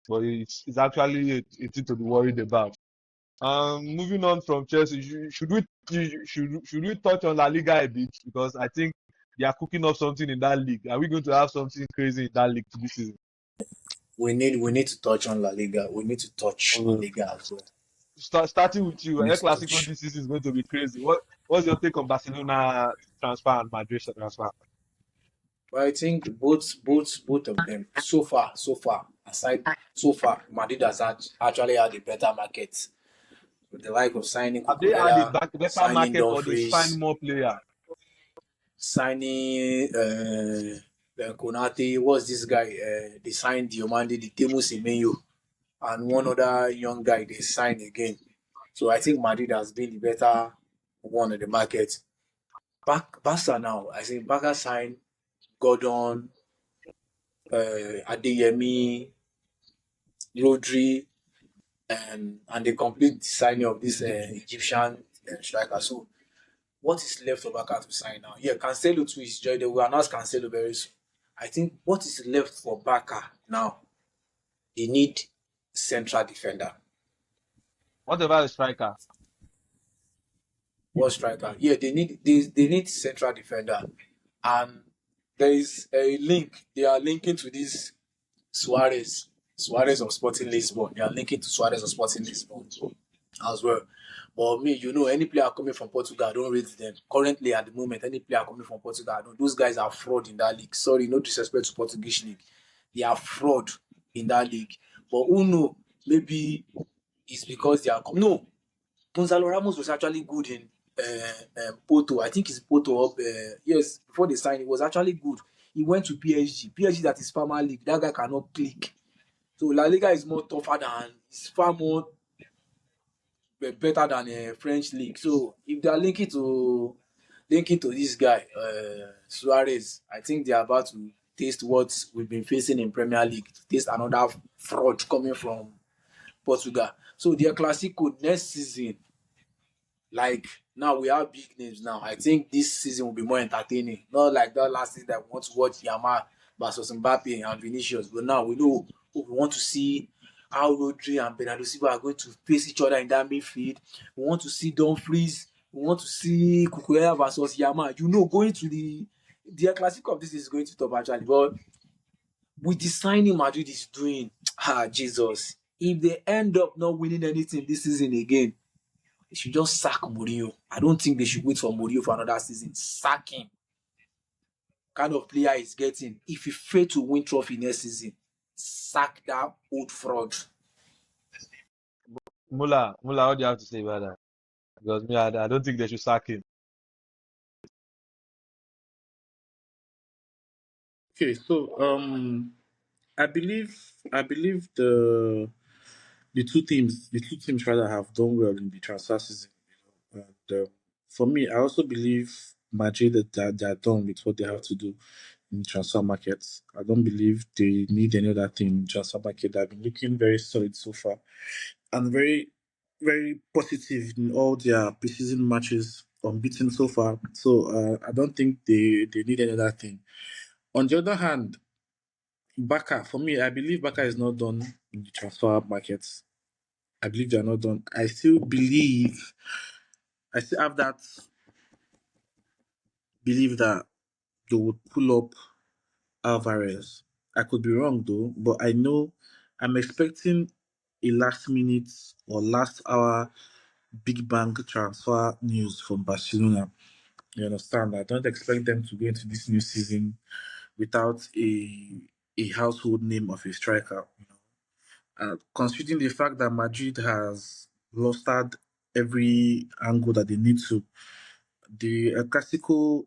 but it's actually a thing to be worried about. Moving on from Chelsea, should we touch on La Liga a bit because I think they are cooking up something in that league. Are we going to have something crazy in that league this season? We need to touch on La Liga. We need to touch La Uh, Liga as well. Starting with you, We need El to Clasico touch. this season is going to be crazy. What's your take on Barcelona transfer and Madrid transfer? But I think both of them so far, Madrid has actually had a better market with the like of signing Have they had a Cucurella, better signing market or they sign Dumfries, more player? signing Konate. What's this guy? They signed Diomande, the Temu Semenyo, and one other young guy they signed again. So I think Madrid has been the better one in the market. Barca now, I think Barca signed Gordon, Adeyemi, Rodri, and they complete the signing of this Egyptian striker. So what is left for Barca to sign now? Yeah, Cancelo too is joined. They will announce Cancelo very soon. I think what is left for Barca now They need central defender. What about the striker? What striker? Yeah, they need central defender, and there is a link. They are linking to this Suarez, Suarez of Sporting Lisbon. They are linking to Suarez of Sporting Lisbon as well. But me, any player coming from Portugal, I don't rate them. Currently, at the moment, any player coming from Portugal, I don't. Those guys are fraud in that league. Sorry, no disrespect to Portuguese league. They are fraud in that league. But who know? Maybe it's because they are no. Gonzalo Ramos was actually good in Porto. I think it's Porto up. Yes, before they signed, it was actually good. He went to PSG. PSG that is farmer league. That guy cannot click. So La Liga is more tougher than, it's far more better than a French league. So if they are linking to this guy, Suarez, I think they are about to taste what we've been facing in Premier League. To taste another fraud coming from Portugal. So their Clasico next season, like now we have big names now. I think this season will be more entertaining. Not like that last season that we want to watch Yamal versus Mbappe and Vinicius. But now we know we want to see how Rodri and Bernardo Silva are going to face each other in that midfield. We want to see Dumfries. We want to see Kukurea versus Yamal. Going to the Clasico of this is going to top actually. But with the signing Madrid is doing, Jesus. If they end up not winning anything this season again, they should just sack Mourinho. I don't think they should wait for Mourinho for another season. Sack him. Kind of player he's getting. If he fail to win trophy next season, sack that old fraud. Mula, what do you have to say about that? Because me, I don't think they should sack him. Okay, so I believe the two teams rather have done well in the transfer season. And for me, I also believe Madrid that they are done with what they have to do in transfer markets. I don't believe they need any other thing in transfer market. They've been looking very solid so far and very, very positive in all their preseason matches, unbeaten so far. So I don't think they need any other thing. On the other hand, Baka, for me, I believe Baka is not done in the transfer markets. I believe they are not done. I still have that believe that they would pull up Alvarez. I could be wrong though, but I know I'm expecting a last minute or last hour big bang transfer news from Barcelona. You understand? I don't expect them to go into this new season without a household name of a striker. Considering the fact that Madrid has lost at every angle that they need to, the classical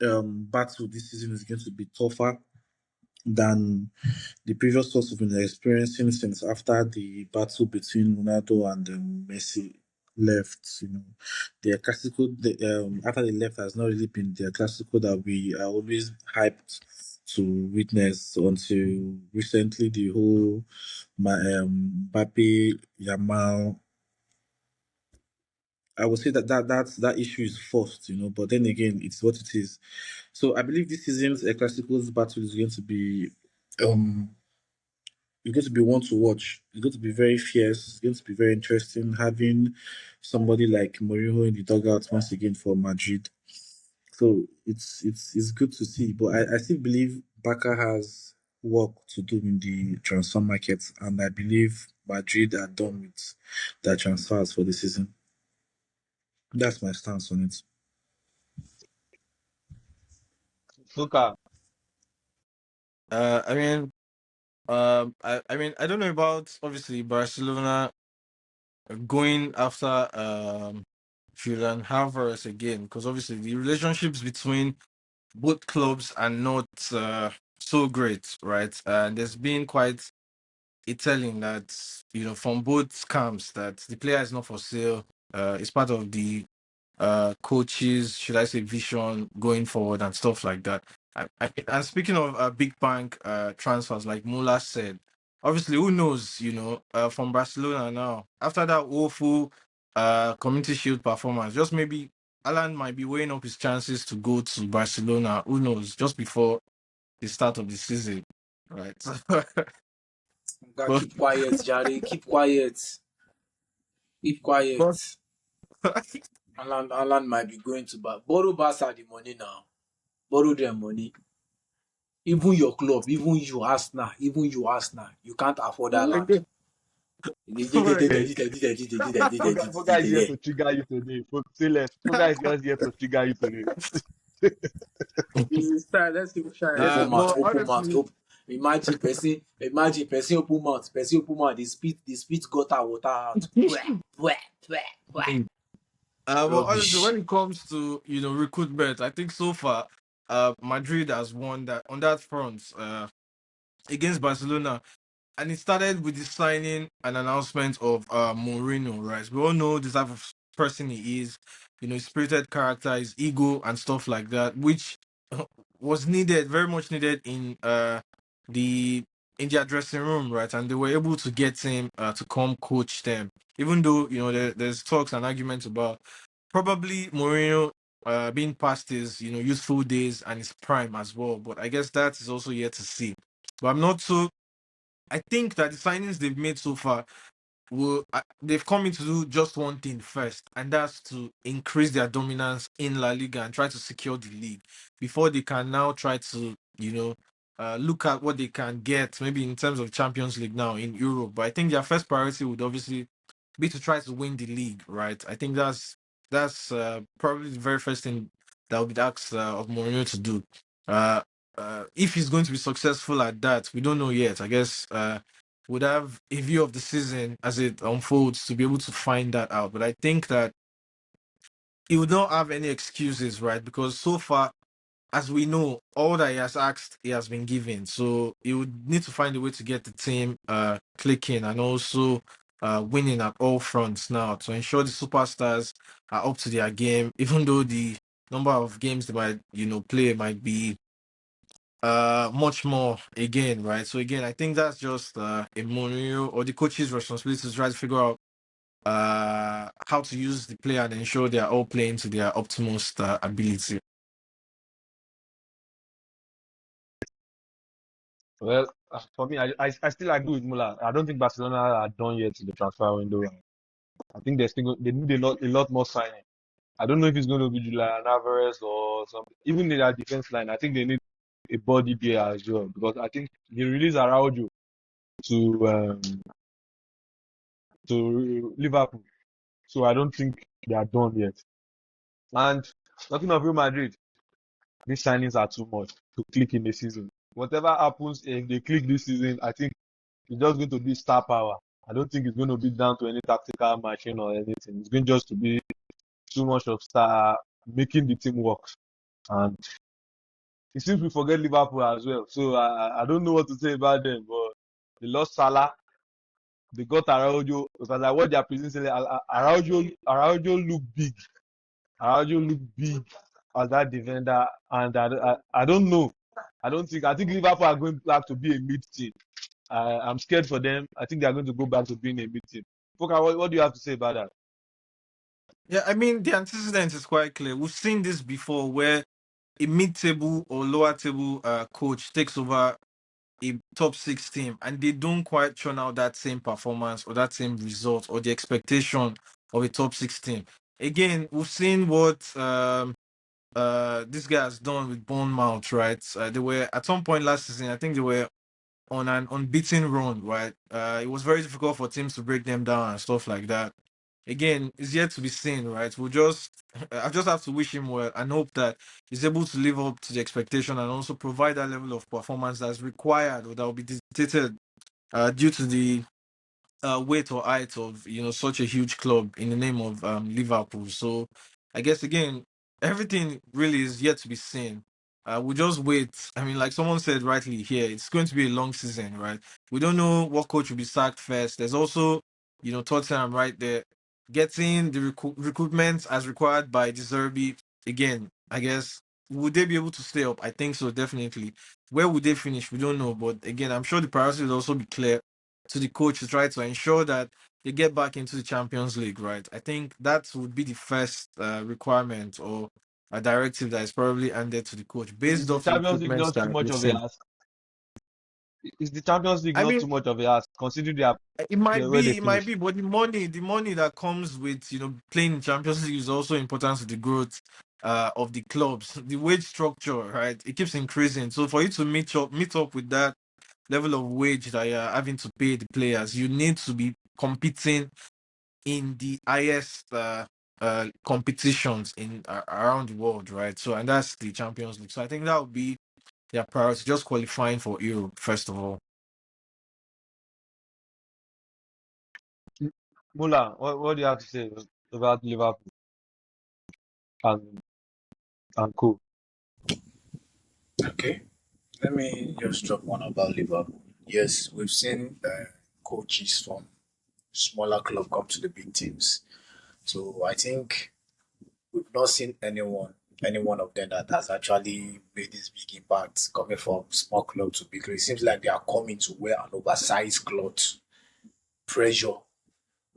battle this season is going to be tougher than the previous ones we've been experiencing since after the battle between Ronaldo and Messi left. Their classical after they left has not really been their classical that we are always hyped to witness until recently. The whole Mbappe Yamal. I would say that issue is forced, but then again, it's what it is. So I believe this season's Classicals battle is going to be um it's going to be one to watch. It's going to be very fierce. It's going to be very interesting having somebody like Mourinho in the dugout once again for Madrid. So it's good to see. But I still believe Barca has work to do in the transfer market, and I believe Madrid are done with their transfers for the season. That's my stance on it. Fuka, I mean, I mean, I don't know about obviously Barcelona going after Julian Alvarez again because obviously the relationships between both clubs are not so great, right? And there's been quite telling that from both camps that the player is not for sale. It's part of the coaches, should I say, vision going forward and stuff like that. And speaking of big bank transfers, like Mula said, obviously, who knows? From Barcelona now after that awful Community Shield performance, just maybe Alan might be weighing up his chances to go to Barcelona. Who knows? Just before the start of the season, right? God, But keep quiet, Jare. Keep quiet. Keep quiet. but Alan might be going to borrow Barca the money now. Borrow their money. Even your club, even you Arsenal, you can't afford that land. again, again. Foga is here to trigger you today. Say less. Foga is just here to trigger you today. It's time. Let's keep trying. Open mouth, But open mouth. honestly, Imagine person open mouth, they spit gutter water out. Bwah, bwah, bwah, bwah. but honestly, Rubbish. when it comes to recruitment, I think so far, Madrid has won that on that front against Barcelona. And it started with the signing and announcement of Mourinho, right? We all know the type of person he is, his spirited character, his ego and stuff like that, which was needed, very much needed the in their dressing room, right? And they were able to get him to come coach them, even though there's talks and arguments about probably Mourinho being past his youthful days and his prime as well. But I guess that is also yet to see. But I'm not so I think that the signings they've made so far they've come in to do just one thing first, and that's to increase their dominance in La Liga and try to secure the league before they can now try to, look at what they can get maybe in terms of Champions League now in Europe. But I think their first priority would obviously be to try to win the league, right? I think that's probably the very first thing that would be asked of Mourinho to do. Uh, if he's going to be successful at that, we don't know yet. I guess would have a view of the season as it unfolds to be able to find that out. But I think that he would not have any excuses, right? Because so far, as we know, all that he has asked, he has been given. So he would need to find a way to get the team clicking and also winning at all fronts now to ensure the superstars are up to their game, even though the number of games they might, play might be much more again, right? So again, I think that's just a Mourinho or the coach's responsibility to try to figure out how to use the player and ensure they are all playing to their optimal ability. Well, for me, I still agree with Muller. I don't think Barcelona are done yet in the transfer window. I think they need a lot more signing. I don't know if it's going to be Julian Alvarez or something. Even in their defense line, I think they need a body there as well because I think they released Araujo to Liverpool, so I don't think they are done yet. And talking of Real Madrid, these signings are too much to click in the season. Whatever happens if they click this season, I think it's just going to be star power. I don't think it's going to be down to any tactical machine or anything. It's going just to be too much of star making the team work. And it seems we forget Liverpool as well. So I don't know what to say about them, but they lost Salah. They got Araujo because I watched their preseason. Araujo looked big. Araujo looked big as that defender, and I don't know. I think Liverpool are going back to be a mid team. I'm scared for them. I think they are going to go back to being a mid team. Foka, what do you have to say about that? Yeah, I mean the antecedent is quite clear. We've seen this before where a mid-table or lower-table coach takes over a top six team and they don't quite churn out that same performance or that same result or the expectation of a top six team. Again, we've seen what this guy has done with Bournemouth, right? They were at some point last season, I think they were on an unbeaten run, right? It was very difficult for teams to break them down and stuff like that. Again, it's yet to be seen, right? I just have to wish him well and hope that he's able to live up to the expectation and also provide that level of performance that's required or that will be dictated due to the weight or height of such a huge club in the name of Liverpool. So I guess again everything really is yet to be seen. We just wait. I mean, like someone said rightly here, it's going to be a long season, right? We don't know what coach will be sacked first. There's also Tottenham right there getting the recruitment as required by De Zerbi. Again, I guess would they be able to stay up? I think so, definitely. Where would they finish? We don't know, but again, I'm sure the priority will also be clear to the coach to try to ensure that they get back into the Champions League, right? I think that would be the first requirement or a directive that is probably handed to the coach based Is the off the Champions League recruitments not too that much we've of a seen. ask? Is the Champions League I not mean, too much of a ask considering they are where they it might finished? be, but the money that comes with playing in Champions League is also important to the growth of the clubs. The wage structure, right? It keeps increasing. So for you to meet up with that level of wage that you're having to pay the players, you need to be competing in the highest competitions in around the world, right? So and that's the Champions League. So I think that would be their priority, just qualifying for Europe first of all. Mula, what do you have to say about Liverpool and co? Okay, let me just drop one about Liverpool. Yes, we've seen coaches from smaller club come to the big teams. So I think we've not seen any one of them that has actually made this big impact coming from small club to big club. It seems like they are coming to wear an oversized cloth. Pressure.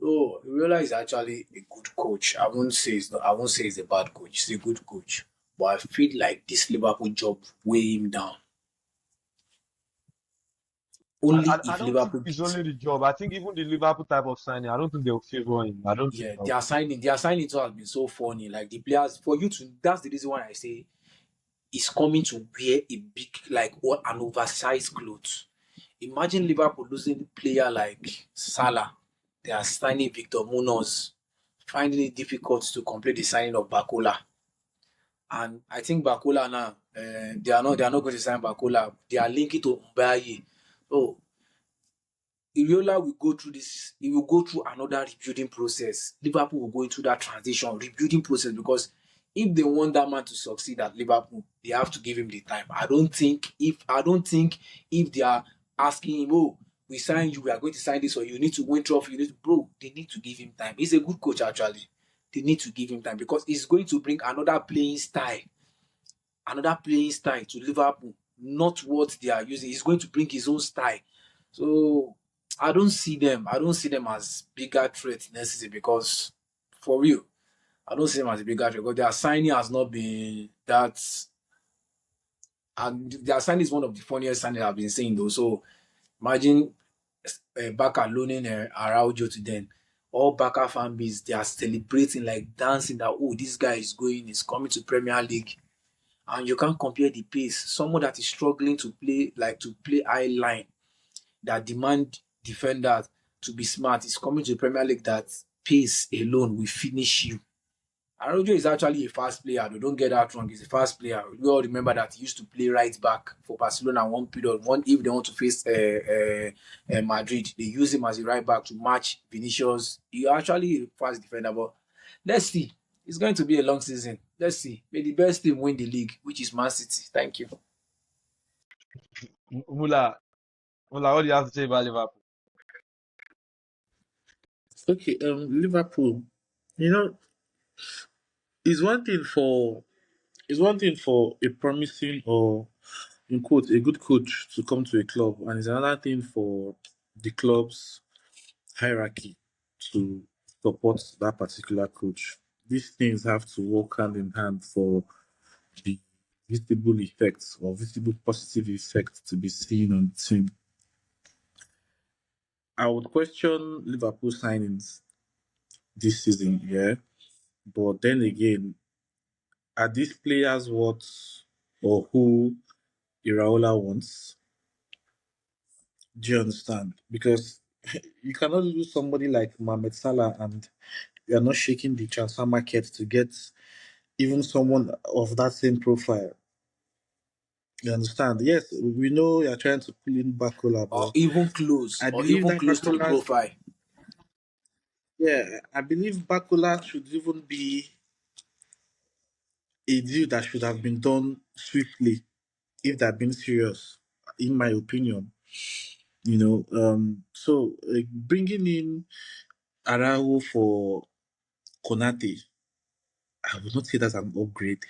Oh, Viola is actually a good coach. I won't say he's a bad coach. He's a good coach. But I feel like this Liverpool job weigh him down. Only I if don't think Liverpool it's beat. only the job. I think even the Liverpool type of signing, I don't think they'll favor him. I don't think Yeah, they'll. their signing too has been so funny. Like the players, for you to, that's the reason why I say he's coming to wear a big, like what an oversized clothes. Imagine Liverpool losing a player like Salah. They are signing Victor Munoz, finding it difficult to complete the signing of Bakola. And I think Bakola now, they are not going to sign Bakola. They are linking to Mbaye. So Iriola will go through this. He will go through another rebuilding process. Liverpool will go into that transition rebuilding process because if they want that man to succeed at Liverpool, they have to give him the time. I don't think if they are asking him, oh, we sign you, we are going to sign this, or you need to win trophy, bro, they need to give him time. He's a good coach actually. They need to give him time because he's going to bring another playing style to Liverpool, not what they are using. He's going to bring his own style. So I don't see them as bigger threat next season because for real, I don't see them as a bigger threat because their signing has not been that, and their signing is one of the funniest signings I've been seeing though. So imagine Barca loaning Araujo to them. All Barca fan base, they are celebrating like dancing that oh this guy is going, is coming to Premier League, and you can't compare the pace. Someone that is struggling to play high line, that demand defenders to be smart, is coming to the Premier League that pace alone will finish you. Arojo is actually a fast player. Though. Don't get that wrong. He's a fast player. We all remember that he used to play right back for Barcelona one period. One if they want to face Madrid, they use him as a right back to match Vinicius. He actually a fast defender. But let's see. It's going to be a long season. Let's see. May the best team win the league, which is Man City. Thank you. Mula, Mula, what do you have to say about Liverpool? Okay, Liverpool. You know, it's one thing for a promising or in quote a good coach to come to a club, and it's another thing for the club's hierarchy to support that particular coach. These things have to work hand in hand for the visible effects or visible positive effects to be seen on the team. I would question Liverpool signings this season, yeah. But then again, are these players what or who Iraola wants? Do you understand? Because you cannot lose somebody like Mohamed Salah and you are not shaking the transfer market to get even someone of that same profile. You understand? Yes, we know you're trying to pull in Bakola, but I Or believe even that close to the Bakola's profile. yeah, I believe Bakola should even be a deal that should have been done swiftly if they're being serious, in my opinion. So bringing in Araujo for Konate, I would not say that's an upgrade.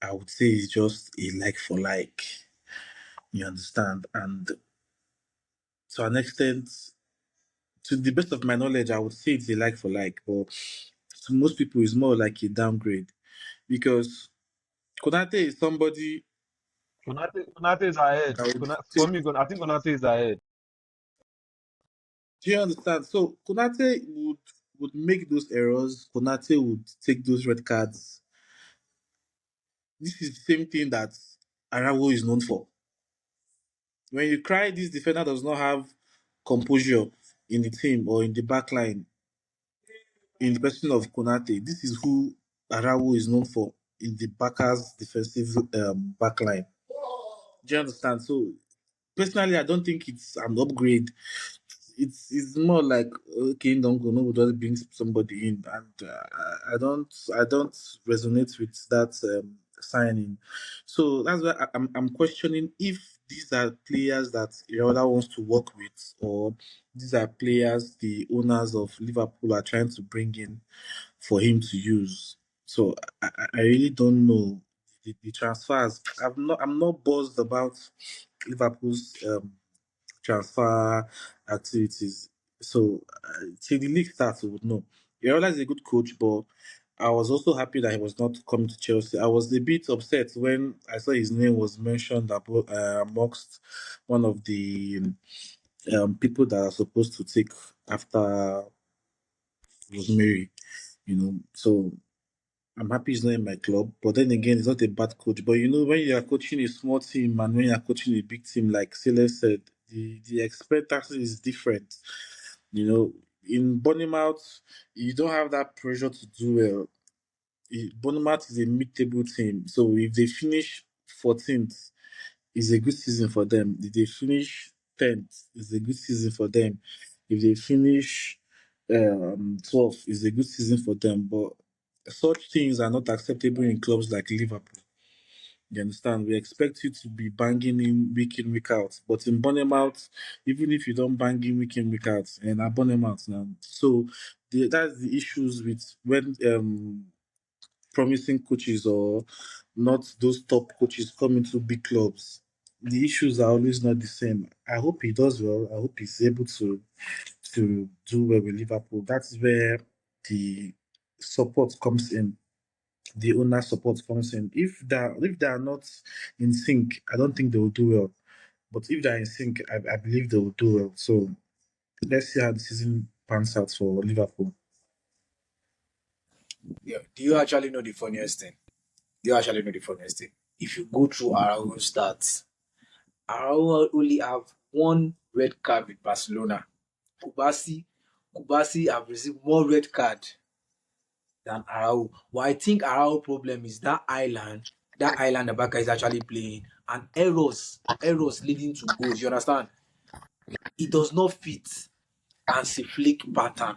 I would say it's just a like for like. You understand? And to an extent, to the best of my knowledge, I would say it's a like for like, but to most people, it's more like a downgrade because Konate is somebody. Konate is ahead. I would For say, me, I think Konate is ahead. do you understand? So Konate would make those errors. Konate would take those red cards. This is the same thing that Arawo is known for. When you cry, this defender does not have composure in the team or in the back line. In the person of Konate, this is who Arawo is known for in the backers defensive back line. Do you understand? So personally, I don't think it's an upgrade. It's more like okay, don't go, no, just bring somebody in, and I don't resonate with that signing. So that's why I'm questioning if these are players that Iraola wants to work with, or these are players the owners of Liverpool are trying to bring in for him to use. So I really don't know the transfers. I'm not buzzed about Liverpool's transfer activities. So till the league starts, we would know. Iraola is a good coach, but I was also happy that he was not coming to Chelsea. I was a bit upset when I saw his name was mentioned amongst one of the people that are supposed to take after Rosemary. So I'm happy he's not in my club, but then again, he's not a bad coach. But when you are coaching a small team and when you are coaching a big team, like Silas said, the expectation is different. In Bournemouth, you don't have that pressure to do well. Bournemouth is a mid-table team, so if they finish 14th, it's a good season for them. If they finish 10th, it's a good season for them. If they finish 12th, it's a good season for them. But such things are not acceptable in clubs like Liverpool. You understand? We expect you to be banging in, week out. But in Bournemouth, even if you don't bang in, week out, and at Bournemouth now. So that's the issues with when promising coaches or not those top coaches come into big clubs. The issues are always not the same. I hope he does well. I hope he's able to do well with Liverpool. That's where the support comes in. The owner support comes in. If they are not in sync, I don't think they will do well. But if they're in sync, I believe they will do well. So let's see how the season pans out for Liverpool. Yeah. Do you actually know the funniest thing? Do you actually know the funniest thing? If you go through our own stats, Araujo only have one red card with Barcelona. Kubasi have received more red card than Araujo. But I think Araujo problem is that island Abaka is actually playing, and errors leading to goals. You understand? It does not fit Hansi Flick pattern.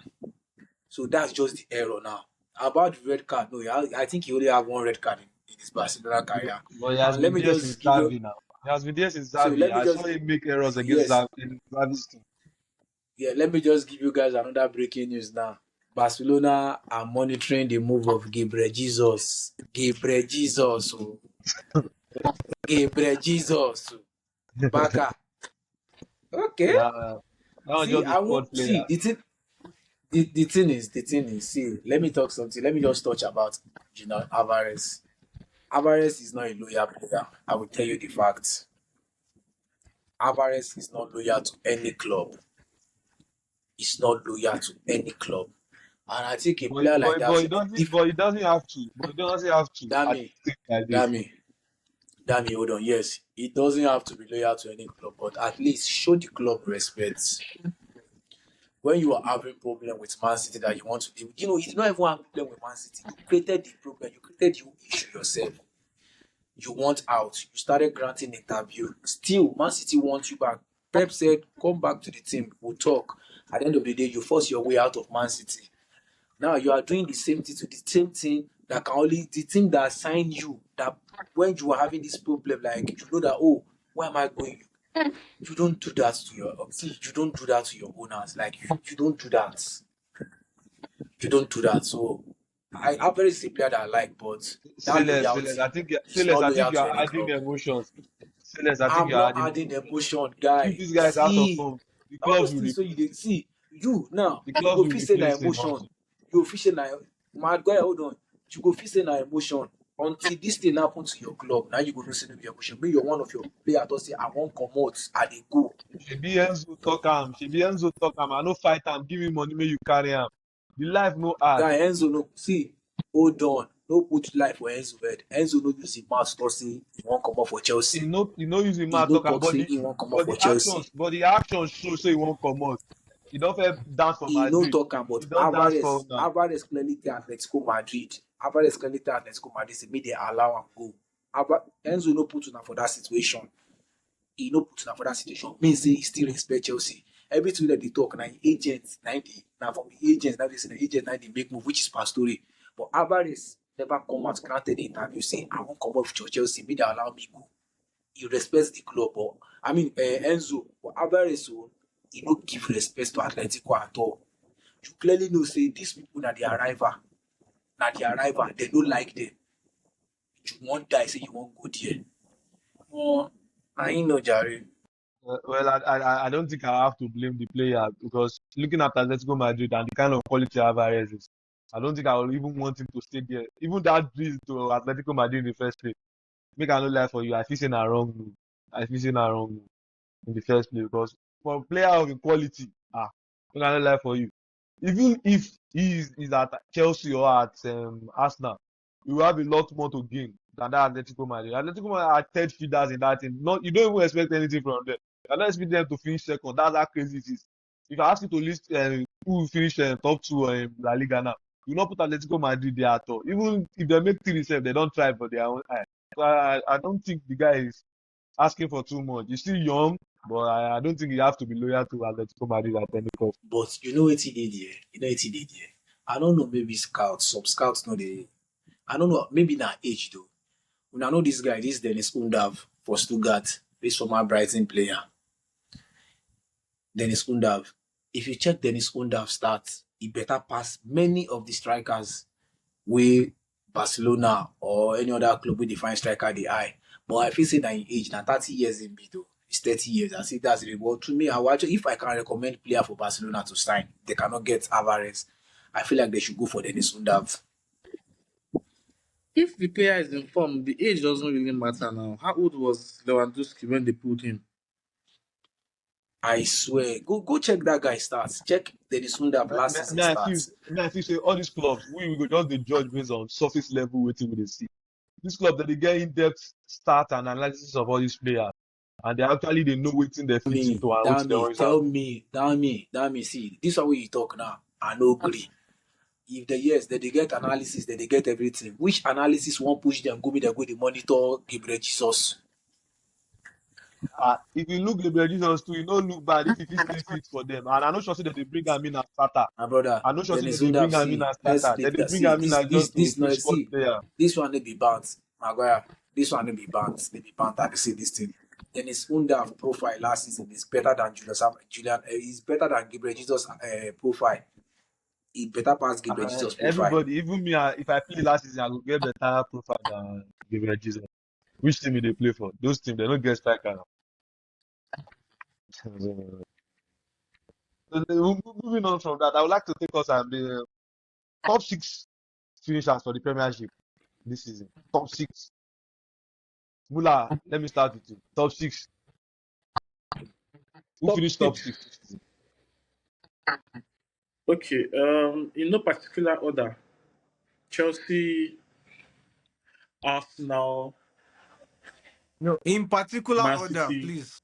So that's just the error now. About the red card, no, I think he only have one red card in his Barcelona career. But he has And let been me there since just give you Xavi now. He has been there since so Xavi. let me I saw just him make errors against yes, Xavi in Xavi's team. let me just give you guys another breaking news now. Barcelona are monitoring the move of Gabriel Jesus. Gabriel Jesus. Oh. Gabriel Jesus. Baka. Okay. Yeah, that was See, just a I squad won't see player. the thing is, see, let me talk something. Let me just touch about Alvarez. Alvarez is not a loyal player. I will tell you the facts. Alvarez is not loyal to any club. He's not loyal to any club. And I think a But, player like but, that but he should be doesn't. if But he doesn't have to. But he doesn't have to. I Dami, think like this. Dami, Dami, hold on. Yes, he doesn't have to be loyal to any club, but at least show the club respect. When you are having problem with Man City that you want to deal with, you did not even have problem with Man City. You created the problem. You created the issue yourself. You want out. You started granting interview. Still, Man City wants you back. Pep said, come back to the team. We'll talk. At the end of the day, you force your way out of Man City. Now you are doing the same thing to the same team that can only the team that signed you. That when you are having this problem, like you know that where am I going? You don't do that to you don't do that to your owners. Like you don't do that. You don't do that. So I very is a player that I like, but that Silas, loyalty I think is not I think loyal you to are any adding club. emotions. Silas, I think I'm you are not adding adding emotions. emotion, If guy. this guy is out of See, form, the all clubs those will things. So replace you him. dey see you now. The You clubs go will feel say na replace him emotion. also. You go feel say na my guy. Hold on. You go feel say na emotion until this thing happen to your club, now you go know say no be your emotion. Maybe you're one of your players to say, I won't come out, I dey go. Shebi Enzo talk am. Shebi Enzo talk am. I no fight am. Give me money, make you carry am. The life no hard. Guy, Enzo no see, hold on. No put life for Enzo head. Enzo no use him mouth talk say he won't come out for Chelsea. He no use him He mouth no talk am, talk say he won't come out but for Chelsea. the actions show say he won't comot. He don first dance for He no Madrid. talk He about don dance for Alvarez. now. Alvarez clearly tell Atletico Madrid. Alvarez clearly tell Atletico Madrid say make they allow him go. Enzo no put una for that situation. He no put una for that situation. Mean say he still respect Chelsea. Everything that they talk now, agents, 90 now from the agents, now they say the agent now they make move, which is past story. But Alvarez never come out granted the interview saying I won't come up with Chelsea, may they allow me go. He respects the club, but I mean Enzo, but Alvarez so he don't give respect to Atletico at all. You clearly know say these people na the arrival, they don't like them. You won't die, say you won't go there. Oh, I ain't no Jerry. Well, I don't think I have to blame the player because looking at Atletico Madrid and the kind of quality Alvarez is, I don't think I will even want him to stay there. Even that deal to Atletico Madrid in the first place, make I no lie for you, I feel say na wrong move. I feel say na wrong move in the first place because for a player of equality, make I no lie for you. Even if he's at Chelsea or at Arsenal, you will have a lot more to gain than that Atletico Madrid. Atletico Madrid are third feeders in that team. Not, you don't even expect anything from them. You don't expect them to finish second. That's how crazy it is. If I ask you to list who will finish top two in La Liga now, you not put Atletico Madrid there at all. Even if they make three they don't try for their own eye. So I don't think the guy is asking for too much. He's still young, but I don't think you have to be loyal to Atletico Madrid at any cost. But you know what he did here? You know what he did here? I don't know, maybe scouts, some scouts know they I don't know, maybe not age though. When I know this guy, this Dennis Undav for Stuttgart, this former Brighton player. Dennis Undav. If you check Dennis Undav stats, he better pass many of the strikers where Barcelona or any other club will define striker the eye. But I feel say that in age, now 30 years in middle. It's 30 years. I see that's the reward. To me, I will actually, if I can recommend player for Barcelona to sign, they cannot get Alvarez. I feel like they should go for Dennis Undav. If the player is informed, the age doesn't really matter now. How old was Lewandowski when they pulled him? I swear. Go check that guy stats. Check Dennis Undav last season stats. I feel say all these clubs, we go just dey judge based on surface level waiting we dey see. This club that they get in-depth stat and analysis of all these players, and they know waiting they fit Me, into and that waiting they me, always have. tell me, that me. See, this is what you talk now. I no agree. If the yes, that they get analysis, that they get everything. Which analysis won't push them? Go me, they go the monitor Gabriel Jesus. If you look Gabriel Jesus too, you no look bad if he stay fit for them. And I know sure say that they bring him in as starter. My brother, I know sure say that Dennis they bring Undav, him in see, as let's starter. That they bring see him in this as just a no squad see player. this one they be banned. Maguire, this one they be banned. They be banned. I dey say this thing. Dennis Undav profile last season is better than Julian. Is better than Gabriel Jesus profile. He better pass Gabriel Jesus profile. Everybody, even me, if I play last season, I will get better profile than Gabriel Jesus. Which team they play for? Those teams, they don't get striker. Moving on from that, I would like to take us and the top six finishers for the Premiership this season. Top six. Mula, let me start with you. Top six. Who Top finished top six. six this season? Okay. In no particular order. Chelsea, Arsenal, No, in particular Man order, City. please.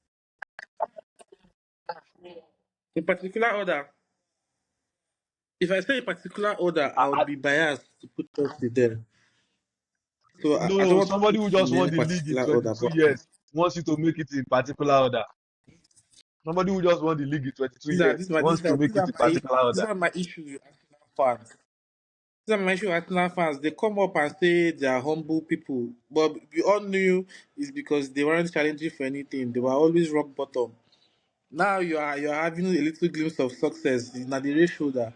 In particular order. If I say in particular order, I would be biased to put Chelsea there. So I don't No, want to somebody put who in just won any the league in particular order. 22 But years wants you to make it in particular order. Somebody who just won the league in 22 these are years these are wants these to are make these it are in my particular these order. are my issues with Arsenal fans. These are my issue with Arsenal fans. They come up and say they are humble people, but we all knew it's because they weren't challenging for anything. They were always rock bottom. Now you are having a little glimpse of success. It's not the ratio that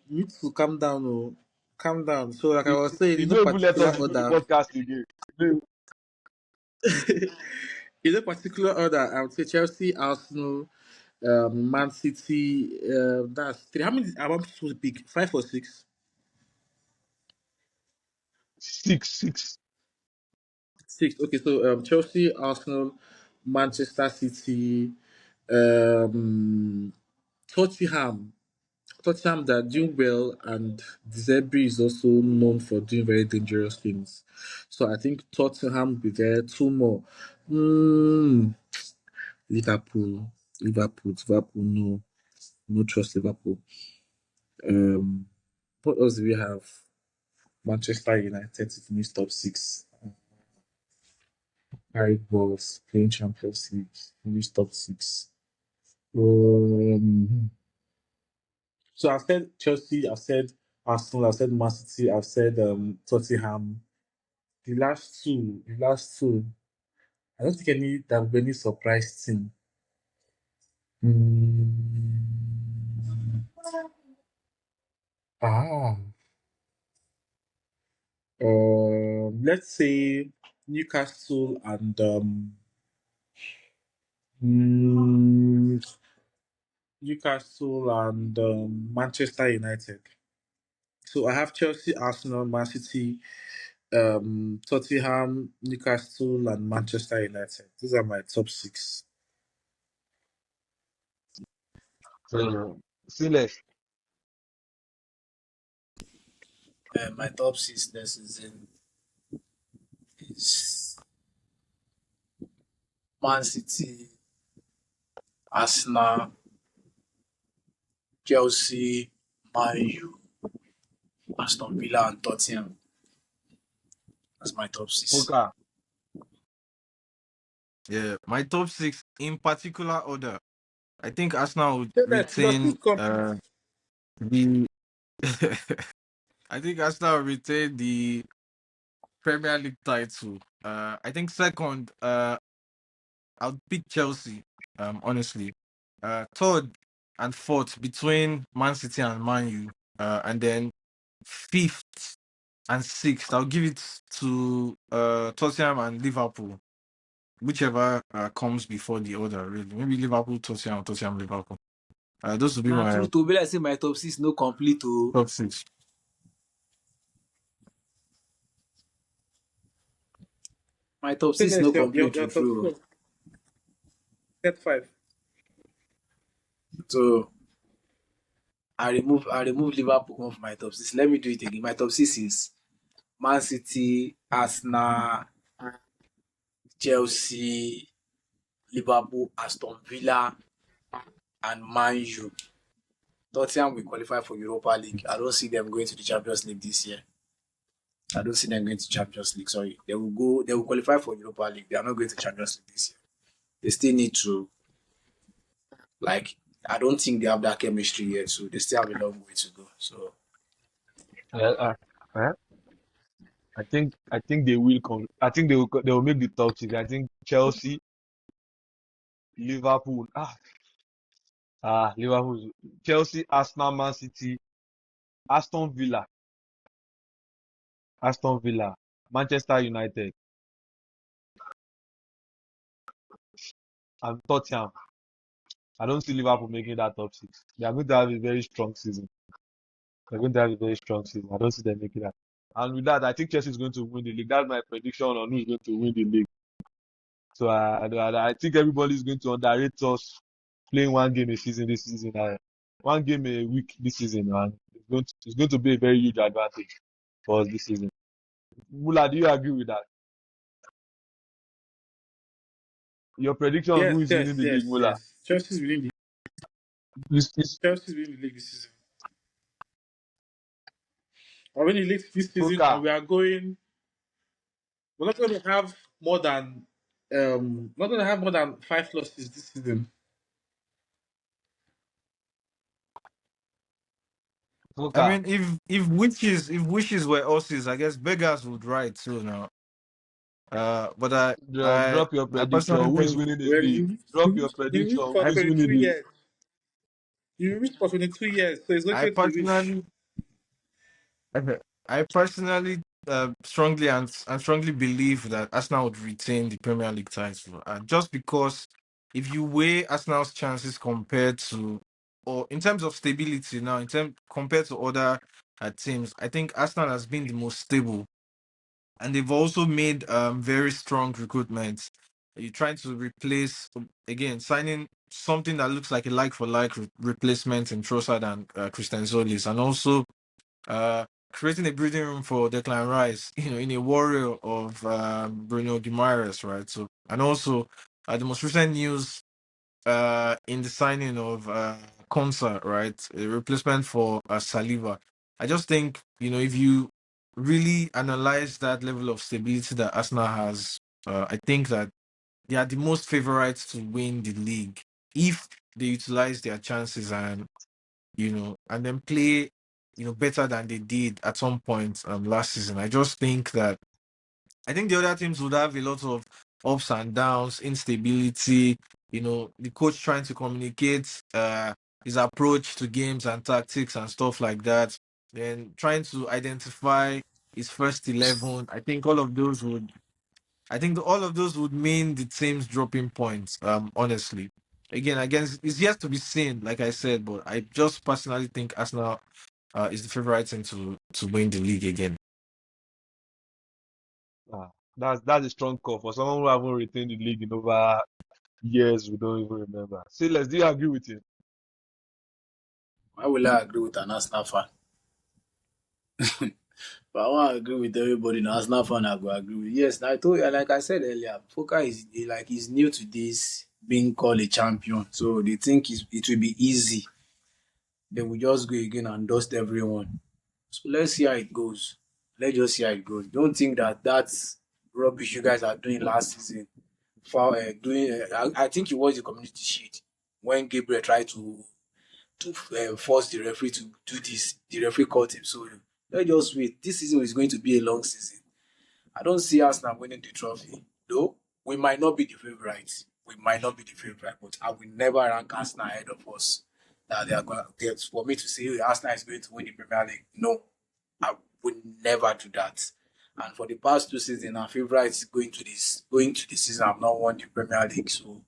you need to calm down. Oh, calm down. So like I was saying, You in no don't even let particular us do the order, podcast again. You in no particular order, I would say Chelsea, Arsenal, Man City. That's three. How many? I want to pick five or six. six. Six. Okay, so Chelsea, Arsenal, Manchester City, um, Tottenham. Tottenham that are doing well, and Zebri is also known for doing very dangerous things. So I think Tottenham will be there. Two more. Mm, Liverpool, Liverpool. No, no trust Liverpool. Um, what else do we have? Manchester United to finish top six. Carried balls, playing Champions League, finish top six. Um, so I've said Chelsea, I've said Arsenal, I've said Man City, I've said Tottenham. The last two. I don't think there will be any surprise team. Mm, ah, let's say Newcastle and mm, Manchester United. So I have Chelsea, Arsenal, Man City, Tottenham, Newcastle, and Manchester United. These are my top six. So, Silas, My top six this season is Man City, Arsenal, Chelsea, Man U, Aston Villa, and Tottenham. That's my top six. Poker, Yeah, my top six in particular order. I think Arsenal would So that you are still retain complete. the. I think Arsenal will retain the Premier League title. I think second, I'll pick Chelsea. Honestly, third and fourth between Man City and Man U. And then fifth and sixth, I'll give it to Tottenham and Liverpool, whichever comes before the order. Really, maybe Liverpool, Tottenham, Tottenham, Liverpool. Those would be Now, my true to be like say my top six no complete to top six. my top Say six no that complete your true top true. six. Set five. So I remove Liverpool from my top six. Let me do it again. My top six is Man City, Arsenal, Chelsea, Liverpool, Aston Villa, and Man U. Tottenham will qualify for Europa League. I don't see them going to the Champions League this year. I don't see them going to Champions League. Sorry, they will go. They will qualify for Europa League. They are not going to Champions League this year. They still need to like. I don't think they have that chemistry yet, so they still have a long way to go. So uh, I think they will come. I think they will make the top six. I think Chelsea, Liverpool, Liverpool, Chelsea, Arsenal, Man City, Aston Villa, Aston Villa, Manchester United, and Tottenham. I don't see Liverpool making that top six. They are going to have a very strong season. They're going to have a very strong season. I don't see them making that. And with that, I think Chelsea is going to win the league. That's my prediction on who is going to win the league. So I think everybody is going to underrate us playing one game a season this season. One game a week this season, and it's going to be a very huge advantage for us this season. Mula, do you agree with that? Your prediction on who Yes, is winning yes, the league, yes, Mula? yes. Chelsea's winning the league this season. We're winning the league this season, and Poker, we are going. We're not going to have more than not going to have more than five losses this season. I Poker, mean, if wishes were horses, I guess beggars would ride too now. But drop your I prediction. personally Who is think winning the Well, league? Drop your you prediction. reached Who for I is winning 22 the years. You reached for 22 years, so it's not I going to reach. personally I personally strongly believe that Arsenal would retain the Premier League title, just because if you weigh Arsenal's chances compared to, or in terms of stability now, in term compared to other teams, I think Arsenal has been the most stable and they've also made very strong recruitments. You're trying to replace again signing something that looks like a like for like replacement in Trossard and Christian Solis, and also uh, creating a breathing room for Declan Rice, in a warrior of Bruno Guimaraes, right? So, and also the most recent news in the signing of Konsa, right? A replacement for Saliba. I just think, if you really analyze that level of stability that Arsenal has, I think that they are the most favorites to win the league if they utilize their chances and then play, better than they did at some point last season. I think the other teams would have a lot of ups and downs, instability, the coach trying to communicate his approach to games and tactics and stuff like that. Then trying to identify his first 11. I think all of those would mean the team's dropping points, honestly. Again, I guess it's yet to be seen, like I said, but I just personally think Arsenal is the favorite team to win the league again. Ah, that's a strong call for someone who haven't retained the league in over years. We don't even remember. Silas, do you agree with him? Why will I agree with an Arsenal fan? But I want to agree with everybody. Now, Arsenal fan, I go agree with. Yes, I told you, like I said earlier, Foka is like he's new to this being called a champion, so they think it will be easy. They will just go again and dust everyone. So let's see how it goes. Let's just see how it goes. Don't think that that's rubbish you guys are doing last season. For doing, I think it was the community sheet when Gabriel tried to force the referee to do this. The referee caught him. So let's just wait. This season is going to be a long season. I don't see Arsenal winning the trophy. Though we might not be the favourites. We might not be the favourite, but I will never rank Arsenal ahead of us. That they are going for me to say "Hey, Arsenal is going to win the Premier League. No, I would never do that. And for the past 2 seasons, our favourites going to the season have not won the Premier League. So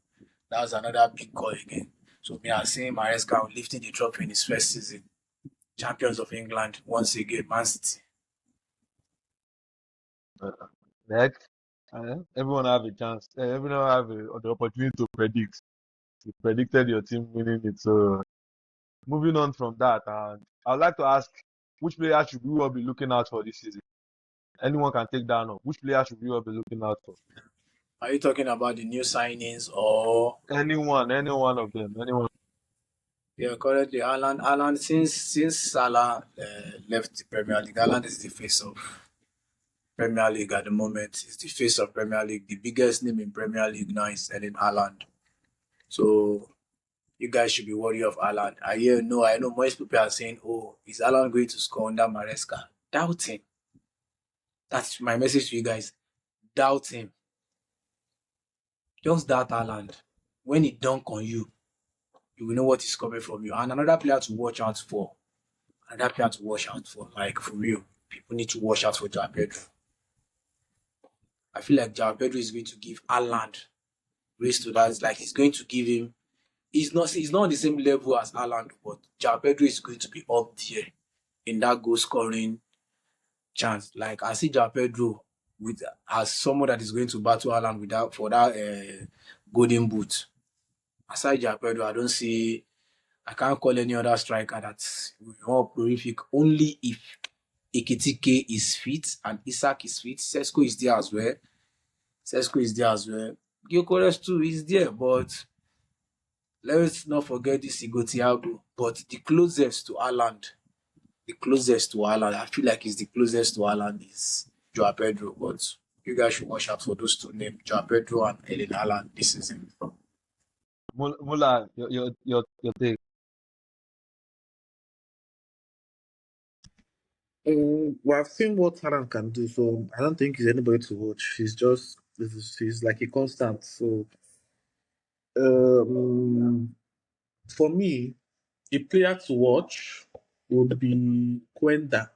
that's another big call again. So me, I'm saying Maresca lifting the trophy in his first season. Champions of England once again, Man City. Uh, Next, everyone have a chance. Everyone have the opportunity to predict. You predicted your team winning it. So moving on from that, and I'd like to ask, which player should we all be looking out for this season? Anyone can take that on. Which player should we all be looking out for? Are you talking about the new signings or Any one of them, anyone. yeah, currently Alan since Salah left the Premier League, Alan is the face of Premier League at the moment. He's the face of Premier League. The biggest name in Premier League now is Erling Haaland. So you guys should be worried of Haaland. I know most people are saying, "Oh, is Haaland going to score under Maresca?" Doubt him. That's my message to you guys. Doubt him. Just doubt Haaland. When he dunk on you, you will know what is coming from you. And another player to watch out for. Another player to watch out for. Like for real. People need to watch out for Joao Pedro. I feel like Joao Pedro is going to give Haaland race to that. It's like he's going to give him. He's not on the same level as Haaland, but Joao Pedro is going to be up there in that goal scoring chance. Like I see Joao Pedro with as someone that is going to battle Haaland without for that golden boot. Aside Joao Pedro, I can't call any other striker that's more prolific. Only if Ekitike is fit and Isak is fit. Sesko is there as well. Sesko is there as well. Gyökeres too is there, but let's not forget this Igo Thiago. But the closest to Haaland, I feel like it's the closest to Haaland is Joao Pedro. But you guys should watch out for those two names, Joao Pedro and Erling Haaland this season. Mula, your take. Well, I've seen what Haaland can do, so I don't think he's anybody to watch. He's like a constant. So um, for me, a player to watch would be Quenda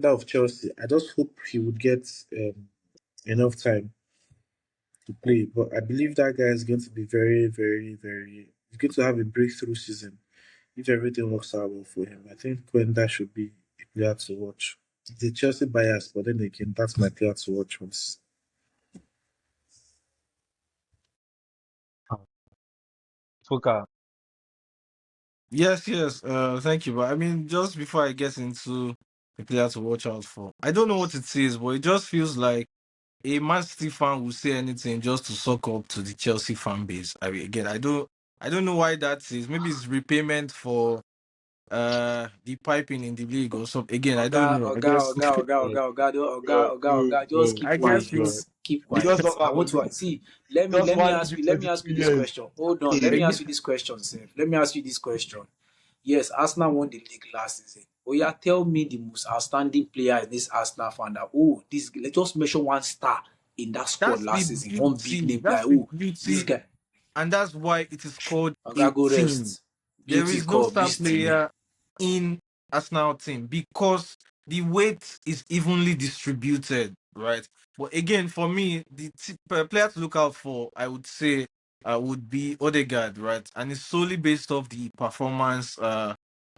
of Chelsea. I just hope he would get enough time to play. But I believe that guy is going to be very, very, very. He's going to have a breakthrough season if everything works out well for him. I think Quenda should be a player to watch. The Chelsea bias, but then again, that's my player to watch. Fuka. Yes, yes. Thank you. But I mean, just before I get into the player to watch out for, I don't know what it is, but it just feels like a Man City fan will say anything just to suck up to the Chelsea fan base. I mean, again, I don't know why that is. Maybe it's repayment for the piping in the league or something. Again, I don't Oga, know. I Oga, guess Oga, Oga, God, Oga, Oga, Oga, God, Oga, no, Oga, just no, keep I no, guess quiet. God. it's Keep You just quiet. talk I about want to this. see. Just Let me one ask league you. Let me ask 22 you this years. question. Hold on. Let me Hey. ask again, you this question, Seth. Let me ask you this question. Yes, Arsenal won the league last season. Oh yeah, tell me the most outstanding player in this Arsenal fan that this let's just mention one star in that squad that's the last season. One big beauty. name player. That's the This beauty, guy. and that's why it is called Oga a go team. rest. There Beauty is no call star beast. player in Arsenal team because the weight is evenly distributed, right? But again, for me, the player to look out for, I would say, would be Odegaard, right? And it's solely based off the performance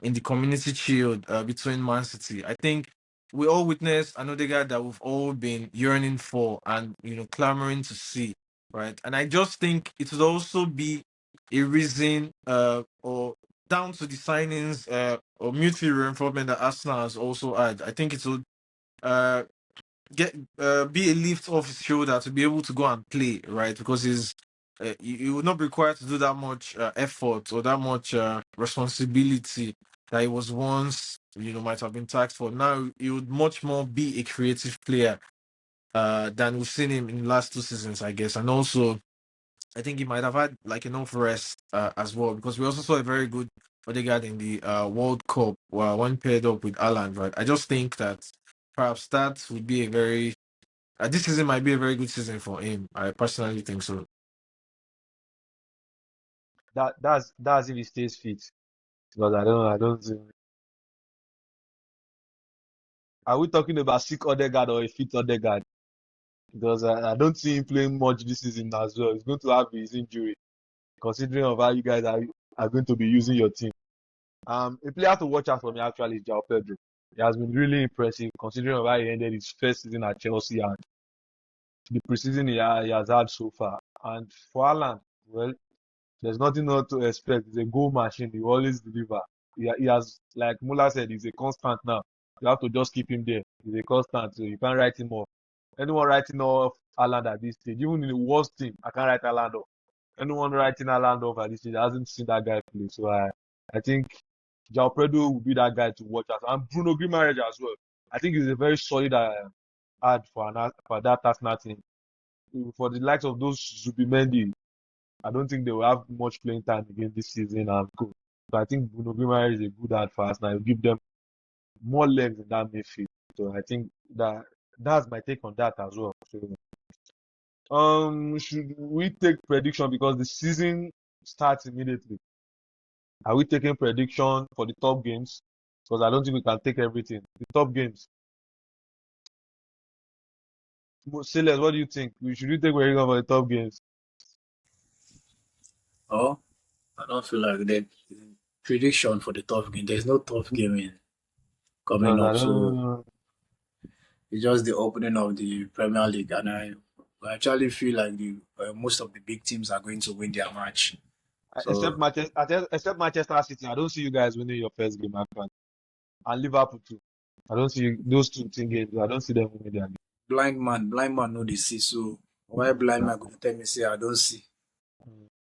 in the Community Shield between Man City. I think we all witnessed an Odegaard that we've all been yearning for and clamoring to see, right? And I just think it would also be a reason or down to the signings or midfield reinforcement that Arsenal has also had. I think it will uh, get be a lift off his shoulder to be able to go and play, right? Because he would not be required to do that much effort or that much responsibility that he was once, might have been taxed for. Now he would much more be a creative player than we've seen him in the last 2 seasons, I guess. And also, I think he might have had like enough rest as well because we also saw a very good Odegaard in the World Cup when paired up with Alan, right? I just think that perhaps that would be a very this season might be a very good season for him. I personally think so. That's if he stays fit. Because I don't think. Are we talking about sick Odegaard or a fit Odegaard? Because I don't see him playing much this season as well. He's going to have his injury, considering of how you guys are going to be using your team. A player to watch out for me actually is João Pedro. He has been really impressive considering of how he ended his first season at Chelsea and the preseason he has had so far. And for Haaland, well, there's nothing not to expect. He's a goal machine. He always deliver. He has, like Muller said, he's a constant now. You have to just keep him there. He's a constant, so you can't write him off. Anyone writing off Haaland at this stage, even in the worst team, I can't write Haaland off. Anyone writing Haaland off at this stage hasn't seen that guy play. So I think João Pedro will be that guy to watch out. And Bruno Guimaraes as well. I think he's a very solid add for that Arsenal team. For the likes of those Zubimendi, I don't think they will have much playing time again this season and go. So I think Bruno Guimaraes is a good add for Arsenal. He'll give them more legs in that midfield. So I think that's my take on that as well. So, should we take prediction because the season starts immediately? Are we taking prediction for the top games? Because I don't think we can take everything. The top games. Silas, what do you think? Should we take prediction for the top games? Oh, I don't feel like that. Prediction for the tough game. There's no tough game coming Because I up, so don't. it's just the opening of the Premier League, and I actually feel like the most of the big teams are going to win their match. Except So Manchester City, I don't see you guys winning your first game, actually. And Liverpool too. I don't see those two team games. I don't see them winning their game. blind man know they see. So why blind man go to tell me say I don't see?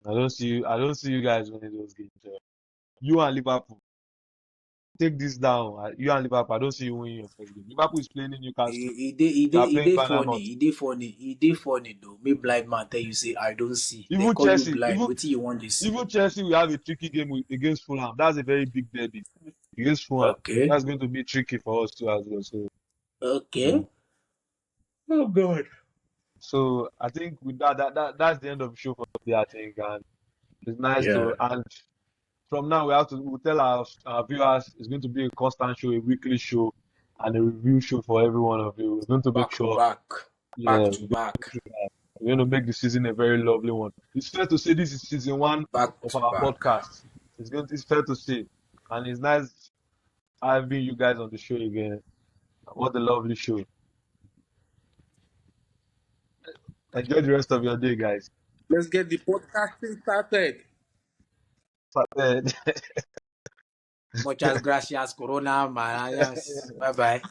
I don't see you guys winning those games. You and Liverpool, take this down. You and Liverpool, I don't see you winning your first game. Liverpool is playing in Newcastle. You are He playing dey funny. Bournemouth. He dey funny though. Me blind man tell you say I don't see. They Even call you Chelsea, blind. What you want to see? even Chelsea will have a tricky game against Fulham. That's a very big derby against Fulham. Okay. That's going to be tricky for us too as well. So, Okay. uh, Oh God. so I think with that's the end of the show for today. I think, and it's nice Yeah. to and from now we'll tell our viewers it's going to be a constant show, a weekly show, and a review show for every one of you. We're going to make Back to sure, back. yeah, Back to back. we're going to make the season a very lovely one. It's fair to say this is season one Back of to our back. podcast. It's fair to say, and it's nice having you guys on the show again. What a lovely show. Enjoy the rest of your day, guys. Let's get the podcasting started. Muchas gracias, Corona, Maranas. Bye bye.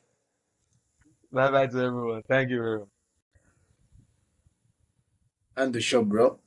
Bye bye to everyone. Thank you very much. And the show, bro.